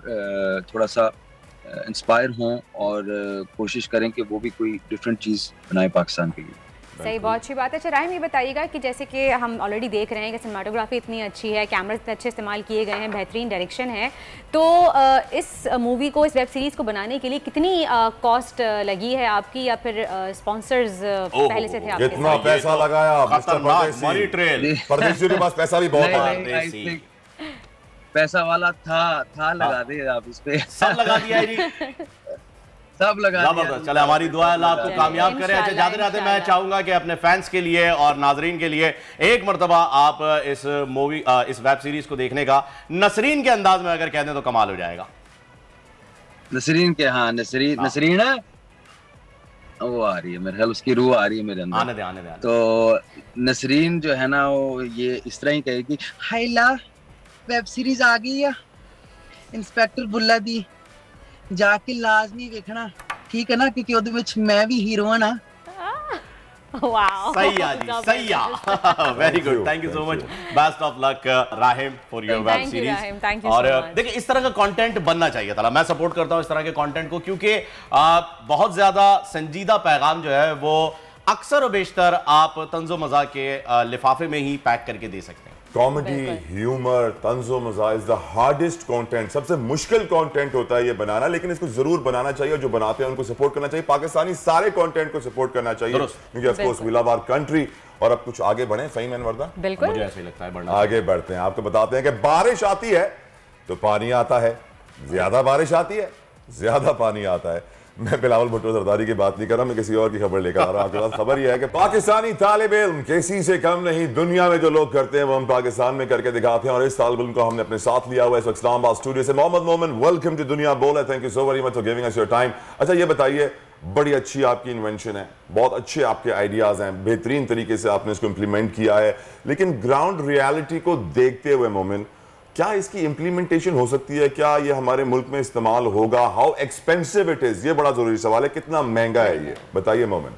थोड़ा सा इंस्पायर हों और कोशिश करें कि वो भी कोई डिफरेंट चीज़ बनाए पाकिस्तान के लिए। सही, बहुत अच्छी बात है। अच्छा राहिम, ये बताइएगा कि जैसे कि हम ऑलरेडी देख रहे हैं कि सिनेमाटोग्राफी इतनी अच्छी है, कैमरे इतने अच्छे इस्तेमाल किए गए हैं, बेहतरीन डायरेक्शन है, तो इस मूवी को, इस वेब सीरीज़ को बनाने के लिए कितनी कॉस्ट लगी है आपकी, या फिर स्पॉन्सर्स पहले से थे आपके? कितना पैसा लगाया परदेसी के पास? पैसा भी बहुत है, पैसा वाला था लगा दे आप इस पे। सब लगा दिया जी, सब लगा दिया। चले, हमारी दुआ है अल्लाह आपको कामयाब करे। अच्छा, जाते जाते मैं चाहूंगा कि अपने फैंस के लिए और नाजरीन के लिए एक मरतबा आप इस मूवी, इस वेब सीरीज को देखने का नसरीन के अंदाज में अगर कह दें तो कमाल हो जाएगा। नसरीन के? हाँ, नसरीन है वो आ रही है मेरे ख्याल, उसकी रूह आ रही है मेरे अंदर। आने दे। तो नसरीन जो है ना, वो ये इस तरह ही कहेगी, हाइला वेब सीरीज आ गई है इंस्पेक्टर बुल्ला दी, जाके लाजमी देखना, ठीक है ना, क्योंकि ਉਹਦੇ ਵਿੱਚ मैं भी हीरो हां ना। वाओ, सही है जी, सही है। Very good, thank you so much, best of luck Rahim for your web series. और देखिए, इस तरह का कंटेंट बनना चाहिए था। मैं सपोर्ट करता हूं इस तरह के कंटेंट को, क्योंकि बहुत ज्यादा संजीदा पैगाम जो है वो अक्सर और बेशतर आप तंज़ो मज़ा के लिफाफे में ही पैक करके दे सकते हैं। कॉमेडी, ह्यूमर, तंज़ो मज़ा इज द हार्डेस्ट कंटेंट, सबसे मुश्किल कंटेंट होता है ये बनाना, लेकिन इसको जरूर बनाना चाहिए और जो बनाते हैं उनको सपोर्ट करना चाहिए। पाकिस्तानी सारे कंटेंट को सपोर्ट करना चाहिए, क्योंकि of course we love our country. और अब कुछ आगे बढ़े, फ़हीम अनवरदा? बिल्कुल, मुझे ऐसा ही लगता है बढ़ना। आगे बढ़ते हैं, आपको बताते हैं कि बारिश आती है तो पानी आता है, ज्यादा बारिश आती है ज्यादा पानी आता है। मैं बिलावल भुट्टो जरदारी की बात नहीं कर रहा, मैं किसी और की खबर लेकर आ रहा हूं आपके पास। खबर यह है कि पाकिस्तानी तालिब इल्म किसी से कम नहीं, दुनिया में जो लोग करते हैं वो हम पाकिस्तान में करके दिखाते हैं, और इस तालिब इल्म को हमने अपने साथ लिया हुआ है इस वक्त इस्लामाबाद स्टूडियो से। मोहम्मद मोमिन, वेलकम टू दुनिया बोल। Thank you so very much for giving us your time. अच्छा, ये बताइए, बड़ी अच्छी आपकी इन्वेंशन है, बहुत अच्छे आपके आइडियाज हैं, बेहतरीन तरीके से आपने इसको इंप्लीमेंट किया है, लेकिन ग्राउंड रियलिटी को देखते हुए मोमिन, क्या इसकी इंप्लीमेंटेशन हो सकती है? क्या ये हमारे मुल्क में इस्तेमाल होगा? हाउ एक्सपेंसिव इट इज, ये बड़ा जरूरी सवाल है। कितना महंगा है ये, बताइए मोमिन।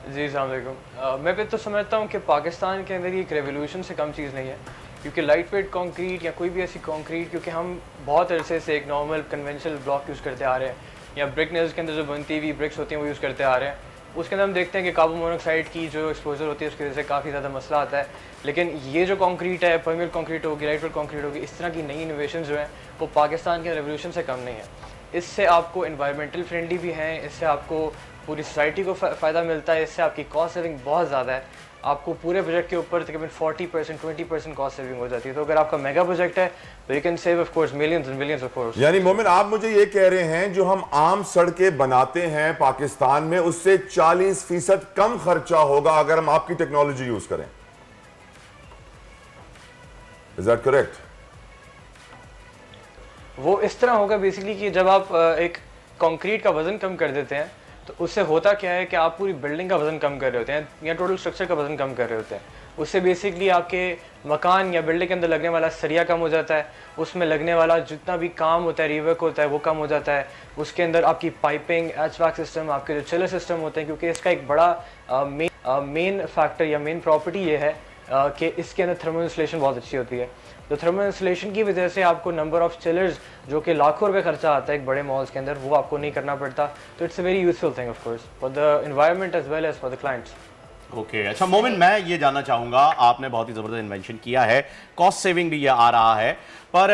जी अस्सलाम वालेकुम। मैं तो समझता हूँ कि पाकिस्तान के अंदर एक रेवोल्यूशन से कम चीज़ नहीं है, क्योंकि लाइट वेट कंक्रीट या कोई भी ऐसी कंक्रीट, क्योंकि हम बहुत अरसे से एक नॉर्मल कन्वेंशनल ब्लॉक यूज़ करते आ रहे हैं, या ब्रिक नेल्स के अंदर जो बनती हुई ब्रिक्स होती हैं वो यूज़ करते आ रहे हैं। उसके अंदर हम देखते हैं कि कार्बन मोनोऑक्साइड की जो एक्सपोजर होती है उसकी वजह से काफ़ी ज़्यादा मसला आता है। लेकिन ये जो कंक्रीट है, परमेबल कंक्रीट होगी, लाइट वेट कंक्रीट होगी, इस तरह की नई इनोवेशन जो हैं वो पाकिस्तान के रेवोल्यूशन से कम नहीं है। इससे आपको इन्वायरमेंटल फ्रेंडली भी हैं, इससे आपको पूरी सोसाइटी को फ़ायदा मिलता है, इससे आपकी कॉस्ट सेविंग बहुत ज़्यादा है। आपको पूरे प्रोजेक्ट के ऊपर तकरीबन 40% 20% कॉस्ट सेविंग हो जाती है। तो अगर आपका मेगा प्रोजेक्ट है तो you can save of course millions and millions of course. यानी मोमिन, आप मुझे ये कह रहे हैं जो हम आम सड़कें बनाते हैं पाकिस्तान में उससे 40% कम खर्चा होगा अगर हम आपकी टेक्नोलॉजी यूज करें। Is that correct? वो इस तरह होगा बेसिकली कि जब आप एक कंक्रीट का वजन कम कर देते हैं तो उससे होता क्या है कि आप पूरी बिल्डिंग का वजन कम कर रहे होते हैं या टोटल स्ट्रक्चर का वजन कम कर रहे होते हैं। उससे बेसिकली आपके मकान या बिल्डिंग के अंदर लगने वाला सरिया कम हो जाता है, उसमें लगने वाला जितना भी काम होता है, रिवर्क होता है, वो कम हो जाता है। उसके अंदर आपकी पाइपिंग, एचवैक सिस्टम, आपके जो चिलर सिस्टम होते हैं, क्योंकि इसका एक बड़ा मेन फैक्टर या मेन प्रॉपर्टी ये है कि इसके अंदर थर्मल इंसुलेशन बहुत अच्छी होती है। तो थर्मल इंसुलेशन की वजह से आपको नंबर ऑफ चिलर्स जो कि लाखों रुपए खर्चा आता है एक बड़े मॉल्स के अंदर, वो आपको नहीं करना पड़ता। तो it's a very useful thing of course for the environment as well as for the clients. Okay अच्छा मोमिन, मैं ये जानना चाहूंगा, आपने बहुत ही ज़बरदस्त इन्वेंशन किया है, कॉस्ट सेविंग भी ये आ रहा है, पर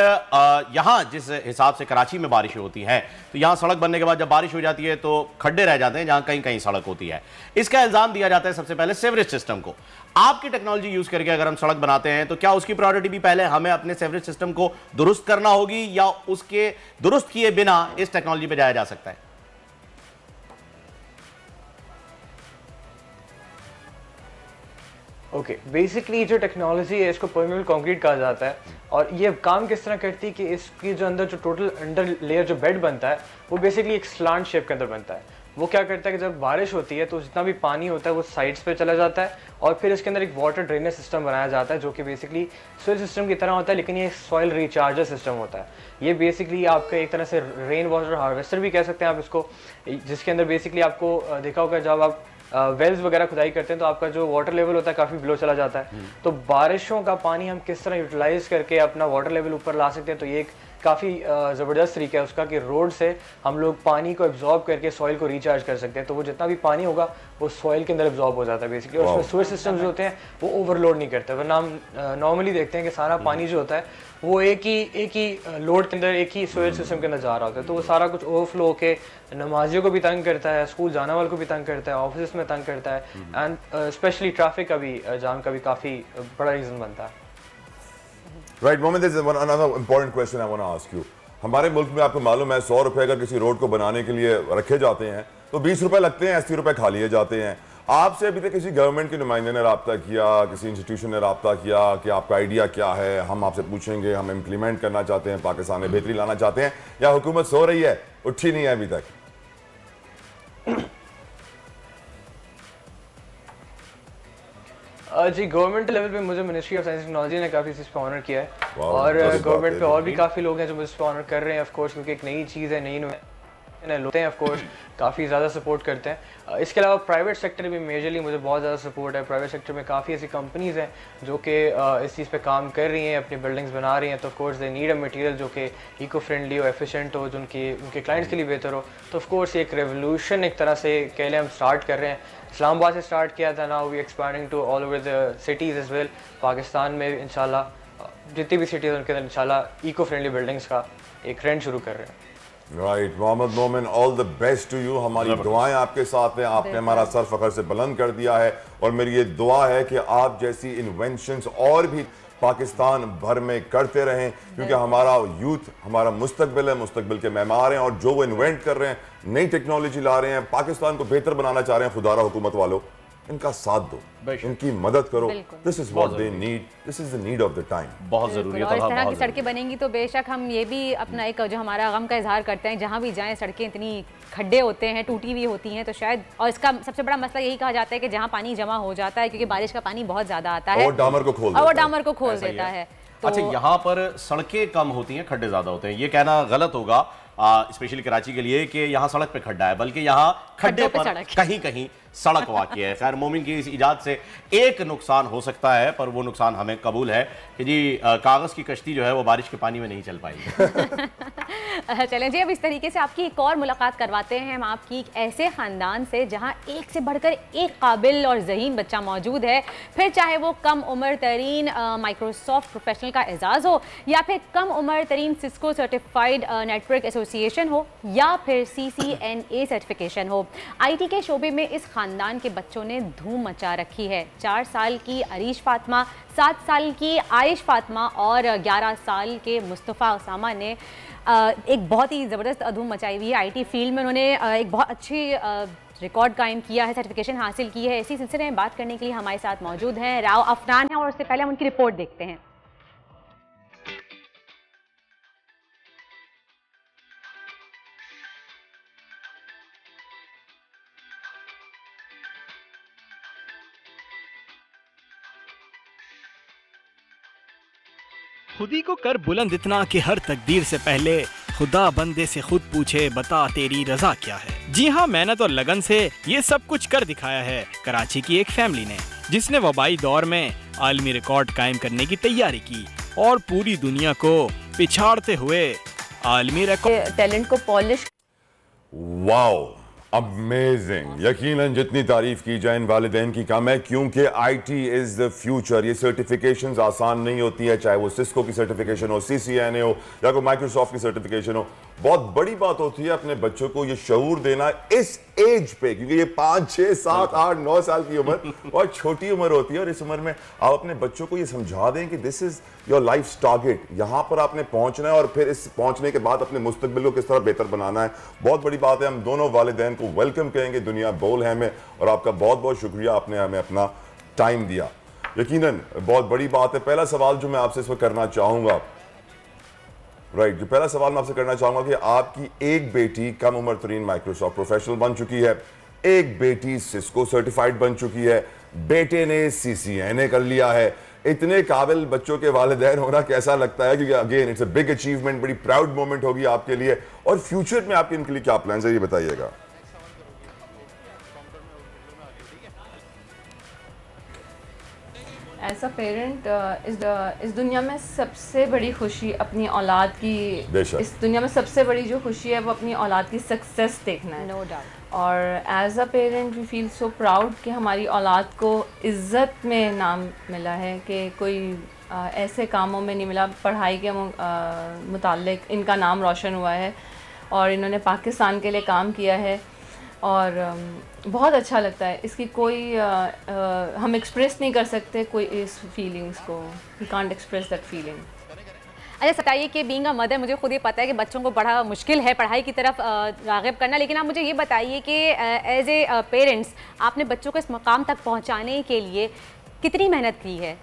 यहाँ जिस हिसाब से कराची में बारिशें होती हैं तो यहाँ सड़क बनने के बाद जब बारिश हो जाती है तो खड्डे रह जाते हैं जहाँ कहीं कहीं सड़क होती है। इसका इल्ज़ाम दिया जाता है सबसे पहले सीवरेज सिस्टम को। आपकी टेक्नोलॉजी यूज़ करके अगर हम सड़क बनाते हैं तो क्या उसकी प्रायोरिटी भी पहले हमें अपने सीवरेज सिस्टम को दुरुस्त करना होगी या उसके दुरुस्त किए बिना इस टेक्नोलॉजी पर जाया जा सकता है? ओके, बेसिकली जो टेक्नोलॉजी है इसको परमेबल कंक्रीट कहा जाता है, और ये काम किस तरह करती है कि इसकी जो अंदर जो टोटल अंडर लेयर जो बेड बनता है वो बेसिकली एक स्लांट शेप के अंदर बनता है। वो क्या करता है कि जब बारिश होती है तो जितना भी पानी होता है वो साइड्स पे चला जाता है, और फिर इसके अंदर एक वाटर ड्रेनेज सिस्टम बनाया जाता है जो कि बेसिकली सॉइल सिस्टम की तरह होता है, लेकिन ये सॉइल रिचार्जर सिस्टम होता है। ये बेसिकली आपका एक तरह से रेन वाटर हार्वेस्टर भी कह सकते हैं आप इसको, जिसके अंदर बेसिकली आपको देखा होगा जब आप वेल्स वगैरह खुदाई करते हैं तो आपका जो वाटर लेवल होता है काफ़ी बिलो चला जाता है। तो बारिशों का पानी हम किस तरह यूटिलाइज करके अपना वाटर लेवल ऊपर ला सकते हैं, तो ये एक काफ़ी ज़बरदस्त तरीका है उसका कि रोड से हम लोग पानी को एब्जॉर्ब करके सॉइल को रिचार्ज कर सकते हैं। तो वो जितना भी पानी होगा वो सॉइल के अंदर एब्जॉर्ब हो जाता है बेसिकली, और उसमें सीवर सिस्टम जो होते हैं वो ओवरलोड नहीं करते। वरना हम नॉर्मली देखते हैं कि सारा पानी जो होता है वो एक ही लोड के अंदर, एक ही सीवर सिस्टम के अंदर जा रहा होता है, तो वो सारा कुछ ओवरफ्लो होके नमाजियों को भी तंग करता है, स्कूल जाने वालों को भी तंग करता है, ऑफिस में तंग करता है, एंड स्पेशली ट्रैफिक का भी जाम का भी काफ़ी बड़ा रीज़न बनता है। Right Momin, this is another important question I want to ask you. हमारे मुल्क में आपको मालूम है 100 रुपए अगर किसी रोड को बनाने के लिए रखे जाते हैं तो 20 रुपए लगते हैं, 80 रुपए खा लिए जाते हैं। आपसे अभी तक किसी गवर्नमेंट के नुमाइंदे ने रब्ता किया, किसी इंस्टीट्यूशन ने रब्ता किया कि आपका आइडिया क्या है, हम आपसे पूछेंगे, हम इम्प्लीमेंट करना चाहते हैं, पाकिस्तान में बेहतरी लाना चाहते हैं, या हुकूमत सो रही है, उठी नहीं है अभी तक? जी गवर्नमेंट लेवल पे मुझे मिनिस्ट्री ऑफ साइंस टेक्नोलॉजी ने काफ़ी इस पर ऑनर किया है, और गवर्नमेंट पे और भी काफ़ी लोग हैं जो मुझे इस पर ऑनर कर रहे हैं ऑफ कोर्स, क्योंकि एक नई चीज़ है, नई लोग हैं ऑफ कोर्स, काफ़ी ज़्यादा सपोर्ट करते हैं। इसके अलावा प्राइवेट सेक्टर भी मेजरली मुझे बहुत ज़्यादा सपोर्ट है। प्राइवेट सेक्टर में काफ़ी ऐसी कंपनीज़ हैं जो कि इस चीज़ पे काम कर रही हैं, अपनी बिल्डिंग्स बना रही हैं, तो of course they need a material जो कि इको फ्रेंडली हो, एफिशिएंट हो, जो उनके क्लाइंट्स के लिए बेहतर हो। तो ऑफ कोर्स एक रेवोल्यूशन एक तरह से कह लें हम स्टार्ट कर रहे हैं। इस्लामाबाद से स्टार्ट किया था, now we expanding to all over the cities as well. Pakistan में इंशाल्लाह जितनी भी सिटीज़ उनके अंदर इंशाल्लाह इको फ्रेंडली बिल्डिंग्स का एक ट्रेंड शुरू कर रहे हैं। Right Mohammad Momin, all the best to you. हमारी दुआएं आपके साथ हैं, आपने हमारा सर फखर से बुलंद कर दिया है, और मेरी ये दुआ है कि आप जैसी इन्वेंशंस और भी पाकिस्तान भर में करते रहें, क्योंकि हमारा यूथ हमारा मुस्तकबिल है, मुस्तकबिल के मेहमान हैं, और जो वो इन्वेंट कर रहे हैं, नई टेक्नोलॉजी ला रहे हैं, पाकिस्तान को बेहतर बनाना चाह रहे हैं, खुदारा हुकूमत वालों इनका साथ दो, इनकी मदद करो। This is what they need, this is the need of the time. बहुत जरूरी है। और इस तरह की सड़कें बनेंगी तो बेशक हम ये भी अपना एक जो हमारा गम का इजहार करते हैं, जहाँ भी जाएं सड़कें इतनी खड्डे होते हैं, टूटी हुई होती हैं, तो शायद, और इसका सबसे बड़ा मसला यही कहा जाता है कि जहाँ पानी जमा हो जाता है, क्योंकि बारिश का पानी बहुत ज्यादा आता है, और डामर को खोल देता है। अच्छा, यहाँ पर सड़कें कम होती हैं, खड्डे ज्यादा होते हैं, ये कहना गलत होगा स्पेशली कराची के लिए कि यहाँ सड़क पे खड्डा है, बल्कि यहाँ खड्डे पर कहीं कहीं सड़क वाक़या है। खैर मोमिन की इस इजाद से एक नुकसान हो सकता है, पर वो नुकसान हमें कबूल है कि जी कागज़ की कश्ती जो है वो बारिश के पानी में नहीं चल पाएगी। चलें जी, अब इस तरीके से आपकी एक और मुलाकात करवाते हैं हम आपकी एक ऐसे ख़ानदान से जहां एक से बढ़कर एक काबिल और ज़हीन बच्चा मौजूद है। फिर चाहे वो कम उम्र तरीन माइक्रोसॉफ्ट प्रोफेशनल का एजाज़ हो, या फिर कम उम्र तरीन सिस्को सर्टिफाइड नेटवर्क एसोसिएशन हो, या फिर CCNA सर्टिफिकेशन हो, IT के शोबे में इस ख़ानदान के बच्चों ने धूम मचा रखी है। 4 साल की अरीश फातिमा, 7 साल की आयश फातिमा और 11 साल के मुस्तफ़ा उसामा ने एक बहुत ही ज़बरदस्त धूम मचाई हुई है। IT फील्ड में उन्होंने एक बहुत अच्छी रिकॉर्ड कायम किया है, सर्टिफिकेशन हासिल की है। इसी सिलसिले में बात करने के लिए हमारे साथ मौजूद हैं राव अफनान हैं, और उससे पहले हम उनकी रिपोर्ट देखते हैं। खुदी को कर बुलंद इतना कि हर तकदीर से पहले खुदा बंदे से खुद पूछे बता तेरी रजा क्या है। जी हाँ, मेहनत और लगन से ये सब कुछ कर दिखाया है कराची की एक फैमिली ने, जिसने वबाई दौर में आलमी रिकॉर्ड कायम करने की तैयारी की और पूरी दुनिया को पिछाड़ते हुए आलमी रिकॉर्ड टैलेंट को पॉलिश। Wow, amazing. यकीनन जितनी तारीफ की जाए इन वालिदैन की कम है, क्योंकि IT इज़ द फ्यूचर। ये सर्टिफिकेशंस आसान नहीं होती है, चाहे वो सिस्को की सर्टिफिकेशन हो, CCNA हो, या कोई माइक्रोसॉफ्ट की सर्टिफिकेशन हो। बहुत बड़ी बात होती है अपने बच्चों को ये शऊर देना इस एज पे, क्योंकि ये 5, 6, 7, 8, 9 साल की उम्र बहुत छोटी उम्र होती है, और इस उम्र में आप अपने बच्चों को ये समझा दें कि this is your life target, यहाँ पर आपने पहुंचना है और फिर इस पहुंचने के बाद अपने मुस्तकबिल को किस तरह बेहतर बनाना है। बहुत बड़ी बात है। हम दोनों वालिदैन को वेलकम कहेंगे दुनिया बोल है में, और आपका बहुत बहुत शुक्रिया, आपने हमें अपना टाइम दिया। यकीनन बहुत बड़ी बात है। पहला सवाल जो मैं आपसे इस वक्त करना चाहूंगा, जो पहला सवाल मैं आपसे करना चाहूंगा कि आपकी एक बेटी कम उम्र तरीन माइक्रोसॉफ्ट प्रोफेशनल बन चुकी है, एक बेटी सिस्को सर्टिफाइड बन चुकी है, बेटे ने CCNA कर लिया है। इतने काबिल बच्चों के वालिदैन होना कैसा लगता है? क्योंकि again it's a big achievement, बड़ी प्राउड मोमेंट होगी आपके लिए। और फ्यूचर में आपके इनके लिए क्या प्लान है, ये बताइएगा। एज अ पेरेंट इस दुनिया में सबसे बड़ी खुशी अपनी औलाद की, इस दुनिया में सबसे बड़ी जो खुशी है वो अपनी औलाद की सक्सेस देखना है। No doubt. और as a parent we feel so proud कि हमारी औलाद को इज़्ज़त में नाम मिला है, कि कोई ऐसे कामों में नहीं मिला। पढ़ाई के मुताल्लिक इनका नाम रोशन हुआ है और इन्होंने पाकिस्तान के लिए काम किया है, और बहुत अच्छा लगता है। इसकी कोई हम एक्सप्रेस नहीं कर सकते कोई इस फीलिंग्स को, we can't express that feeling. अच्छा बताइए कि बीइंग अ मदर, मुझे खुद ही पता है कि बच्चों को बड़ा मुश्किल है पढ़ाई की तरफ राग़िब करना, लेकिन आप मुझे ये बताइए कि एज ए पेरेंट्स आपने बच्चों को इस मकाम तक पहुंचाने के लिए कितनी मेहनत की है?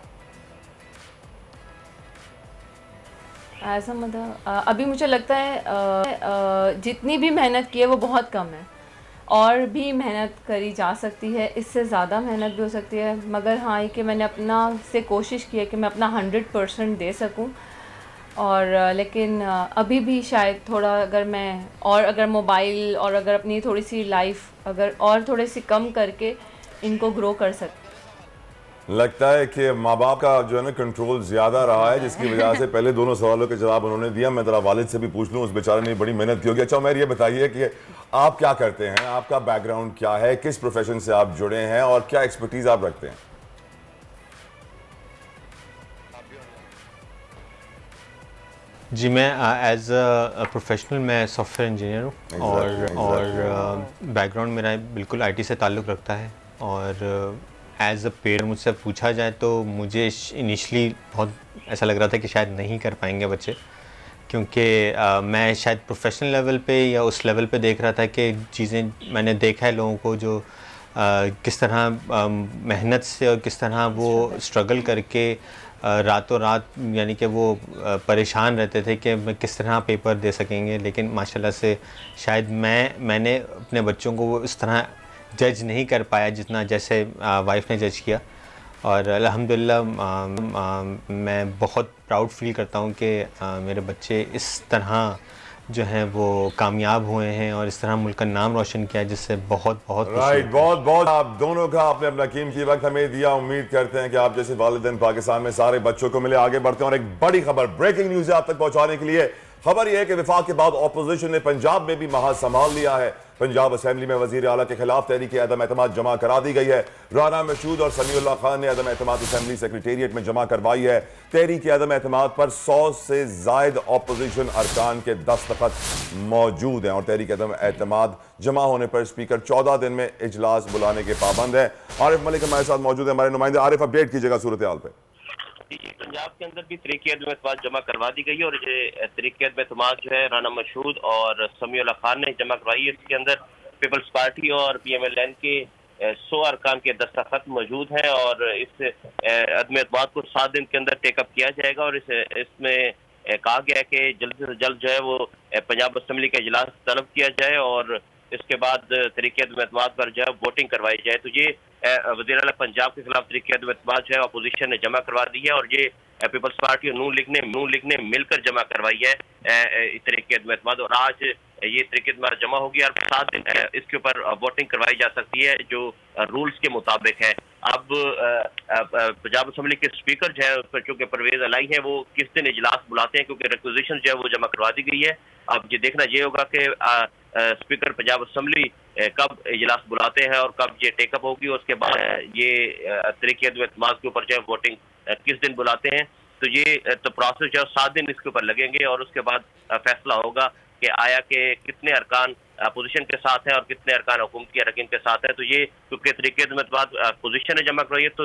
एज अ मदर अभी मुझे लगता है जितनी भी मेहनत की है वो बहुत कम है, और भी मेहनत करी जा सकती है, इससे ज़्यादा मेहनत भी हो सकती है। मगर हाँ, ये कि मैंने अपना से कोशिश की है कि मैं अपना 100% दे सकूं, और लेकिन अभी भी शायद थोड़ा अगर मोबाइल और अगर अपनी थोड़ी सी लाइफ अगर और थोड़ी सी कम करके इनको ग्रो कर सकते। लगता है कि माँ बाप का जो है ना कंट्रोल ज्यादा रहा है, जिसकी वजह से पहले दोनों सवालों के जवाब उन्होंने दिया। मैं जरा वालिद से भी पूछ लूँ, उस बेचारे ने बड़ी मेहनत की होगी। अच्छा उमैर, ये बताइए कि आप क्या करते हैं, आपका बैकग्राउंड क्या है, किस प्रोफेशन से आप जुड़े हैं और क्या एक्सपर्टीज आप रखते हैं? जी, मैं एज अ प्रोफेशनल मैं सॉफ्टवेयर इंजीनियर हूँ, और बैकग्राउंड मेरा बिल्कुल IT से ताल्लुक़ रखता है। और एज अ पेरेंट मुझसे पूछा जाए तो मुझे इनिशली बहुत ऐसा लग रहा था कि शायद नहीं कर पाएंगे बच्चे, क्योंकि मैं शायद प्रोफेशनल लेवल पे या उस लेवल पे देख रहा था कि चीज़ें मैंने देखा है लोगों को जो किस तरह मेहनत से और किस तरह वो स्ट्रगल करके रातों रात यानी कि वो परेशान रहते थे कि मैं किस तरह पेपर दे सकेंगे। लेकिन माशाल्लाह से शायद मैंने अपने बच्चों को वो इस तरह जज नहीं कर पाया जितना जैसे वाइफ ने जज किया। और अल्हम्दुलिल्लाह मैं बहुत प्राउड फील करता हूँ कि मेरे बच्चे इस तरह जो हैं वो कामयाब हुए हैं और इस तरह मुल्क का नाम रोशन किया, जिससे बहुत बहुत राइट, बहुत बहुत आप दोनों का आपने अपना कीमती वक्त हमें दिया। उम्मीद करते हैं कि आप जैसे वालिदैन पाकिस्तान में सारे बच्चों को मिले। आगे बढ़ते हैं और एक बड़ी खबर, ब्रेकिंग न्यूज आप तक पहुंचाने के लिए। खबर यह है कि विफाक के बाद ऑपोजिशन ने पंजाब में भी महाज संभाल लिया है। पंजाब असेंबली में वजीर आला के खिलाफ तहरीक अदम एतमाद जमा करा दी गई है। राना मशहूद और समीउल्लाह खान ने अदम एतमाद असेंबली सेक्रेटेरिएट में जमा करवाई है। तहरीक अदम एतमाद पर 100 से जायद ऑपोजिशन अरकान के दस्तखत मौजूद हैं और तहरीक अदम एतमाद जमा होने पर स्पीकर 14 दिन में इजलास बुलाने के पाबंद है। आरिफ मलिक हमारे साथ मौजूद है, हमारे नुमाइंदे। आरिफ, अपडेट कीजिएगा सूरत हाल पे। पंजाब के अंदर भी तहरीक अदम एतमाद जमा करवा दी गई है और ये तहरीक अदम एतमाद जो है राना मशहूद और समीउल्लाह खान ने जमा करवाई है। इसके अंदर पीपल्स पार्टी और PMLN के 100 अरकान के दस्तखत मौजूद हैं और इस अदम एतमाद को 7 दिन के अंदर टेकअप किया जाएगा और इसमें कहा गया है कि जल्द से जल्द जो है वो पंजाब असेंबली का इजलास तलब किया जाए और इसके बाद तहरीक अदम एतमाद पर जो है वोटिंग करवाई जाए। तो ये वज़ीर आला पंजाब के खिलाफ तहरीक अदम एतमाद जो है अपोजिशन ने जमा करवा दी है और ये पीपल्स पार्टी और नून लीग ने मिलकर जमा करवाई है तहरीक अदम एतमाद और आज ये तहरीक अदम एतमाद जमा होगी और 7 दिन इसके ऊपर वोटिंग करवाई जा सकती है जो रूल्स के मुताबिक है। अब पंजाब असेंबली के स्पीकर जो है चूंकि परवेज अलाई है वो किस दिन इजलास बुलाते हैं क्योंकि रिक्विजिशन जो है वो जमा करवा दी गई है। अब ये देखना ये होगा कि स्पीकर पंजाब असेंबली कब इजलास बुलाते हैं और कब ये टेकअप होगी और उसके बाद ये तहरीक अदम एतमाद के ऊपर जो है वोटिंग किस दिन बुलाते हैं। तो ये तो प्रोसेस जो है 7 दिन इसके ऊपर लगेंगे और उसके बाद फैसला होगा कि आया कि कितने अरकान अपोजिशन के साथ हैं और कितने अरकान हुकूमती अरकान के साथ हैं। तो ये क्योंकि तहरीक अदम एतमाद अपोजिशन ने जमा करवाई है तो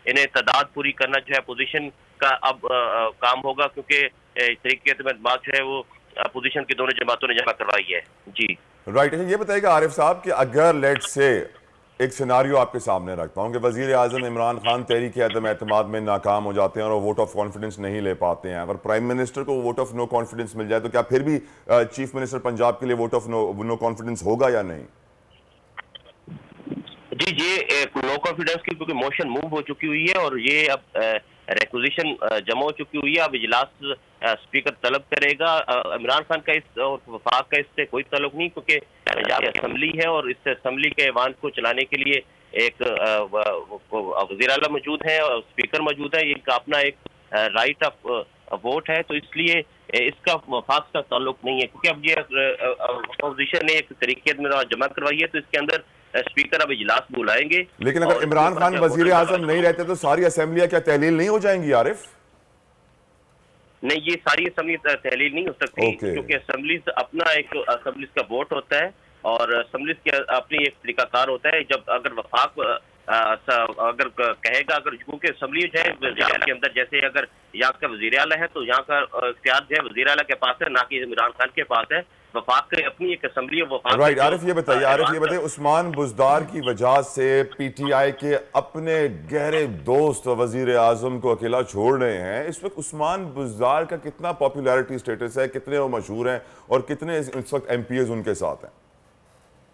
इन्हें तादाद पूरी करना जो है अपोजिशन का अब काम होगा क्योंकि तहरीक अदम एतमाद जो है वो अपोजिशन की दोनों जमातों ने जमा करवाई है। जी राइट, ये बताइएगा आरिफ साहब कि अगर लेट से एक सिनारियो आपके सामने रखता हूँ कि वजीर आजम इमरान खान तहरीक अदम एतमाद में नाकाम हो जाते हैं और वोट ऑफ कॉन्फिडेंस नहीं ले पाते हैं, अगर प्राइम मिनिस्टर को वोट ऑफ नो कॉन्फिडेंस मिल जाए तो क्या फिर भी चीफ मिनिस्टर पंजाब के लिए वोट ऑफ नो कॉन्फिडेंस होगा या नहीं? जी ये नो कॉन्फिडेंस की क्योंकि मोशन मूव हो चुकी हुई है और ये अब रिक्विजिशन जमा हो चुकी हुई है। अब इजलास स्पीकर तलब करेगा। इमरान खान का इस और वफाक का इससे कोई ताल्लुक नहीं क्योंकि पंजाब असेंबली है और इस असेंबली के ऐवान को चलाने के लिए एक वज़ीर आला मौजूद है और स्पीकर मौजूद है। इनका अपना एक राइट ऑफ वोट है तो इसलिए इसका वफाक का ताल्लुक नहीं है क्योंकि अब ये अपोजिशन ने एक तरीके में जमा करवाई है तो इसके अंदर स्पीकर अब इजलास बुलाएंगे। लेकिन अगर इमरान खान वजीर आजम नहीं रहते तो सारी असेंबलियां क्या तहलील नहीं हो जाएंगी आरिफ? नहीं, ये सारी असेंबली तहलील नहीं हो सकती क्योंकि असेंबली अपना एक असेंबली का वोट होता है और असेंबली के अपनी एक तरीकाकार होता है। जब अगर वफाक अगर कहेगा अगर क्योंकि असेंबली जो है के अंदर जैसे अगर यहाँ का वजीर आला है तो यहाँ का इख्तियार जो है वजीर आला के पास है ना कि इमरान खान के पास है। वफाक के अपनी एक असेंबली है वफाक। राइट, आरिफ ये बताइए उस्मान बुज़दार की वजह से PTI के अपने गहरे दोस्त वजीर आजम को अकेला छोड़ रहे हैं। इस वक्त उस्मान बुज़दार का कितना पॉपुलैरिटी स्टेटस है, कितने वो मशहूर हैं और कितने इस वक्त MPs उनके साथ हैं?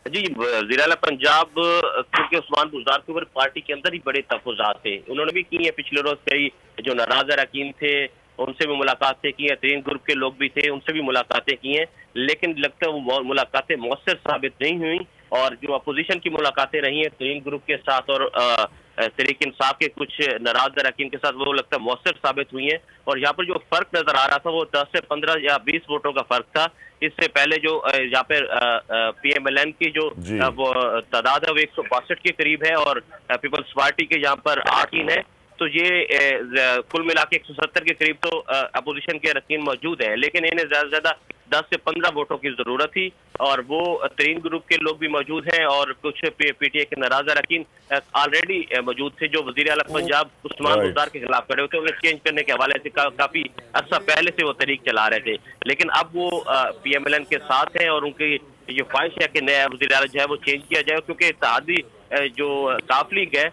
जी वज़ीर आला पंजाब क्योंकि उस्मान बुज़दार के ऊपर पार्टी के अंदर ही बड़े तहफ़्फ़ुज़ात थे, उन्होंने भी की है। पिछले रोज कई जो नाराज अरकान थे उनसे भी मुलाकातें की हैं, तरीन ग्रुप के लोग भी थे उनसे भी मुलाकातें की हैं, लेकिन लगता है वो मुलाकातें मौसर साबित नहीं हुई और जो अपोजिशन की मुलाकातें रही हैं तरीन ग्रुप के साथ और तहरीक इंसाफ के कुछ नाराज अरकान के साथ वो लगता है मौसर साबित हुई हैं। और यहाँ पर जो फर्क नजर आ रहा था वो 10 से 15 या 20 वोटों का फर्क था। इससे पहले जो यहाँ पे PMLN की जो वो तादाद है वो 162 के करीब है और पीपल्स पार्टी के यहाँ पर 8 है। तो ये कुल मिला के 170 के करीब तो अपोजिशन के अरकान मौजूद हैं, लेकिन इन्हें ज्यादा से ज्यादा 10 से 15 वोटों की जरूरत थी और वो तरीन ग्रुप के लोग भी मौजूद हैं और कुछ PTI के नाराज अरकान ऑलरेडी मौजूद थे जो वजीर आला पंजाब उस्मान बुज़दार के खिलाफ खड़े होते उन्हें चेंज करने के हवाले से काफी अर्सा पहले से वो तरीक चला रहे थे, लेकिन अब वो PMLN के साथ हैं और उनकी ये ख्वाहिश है कि नया वजीर आला जो है वो चेंज किया जाए क्योंकि इत्तेहादी जो काफ लीग है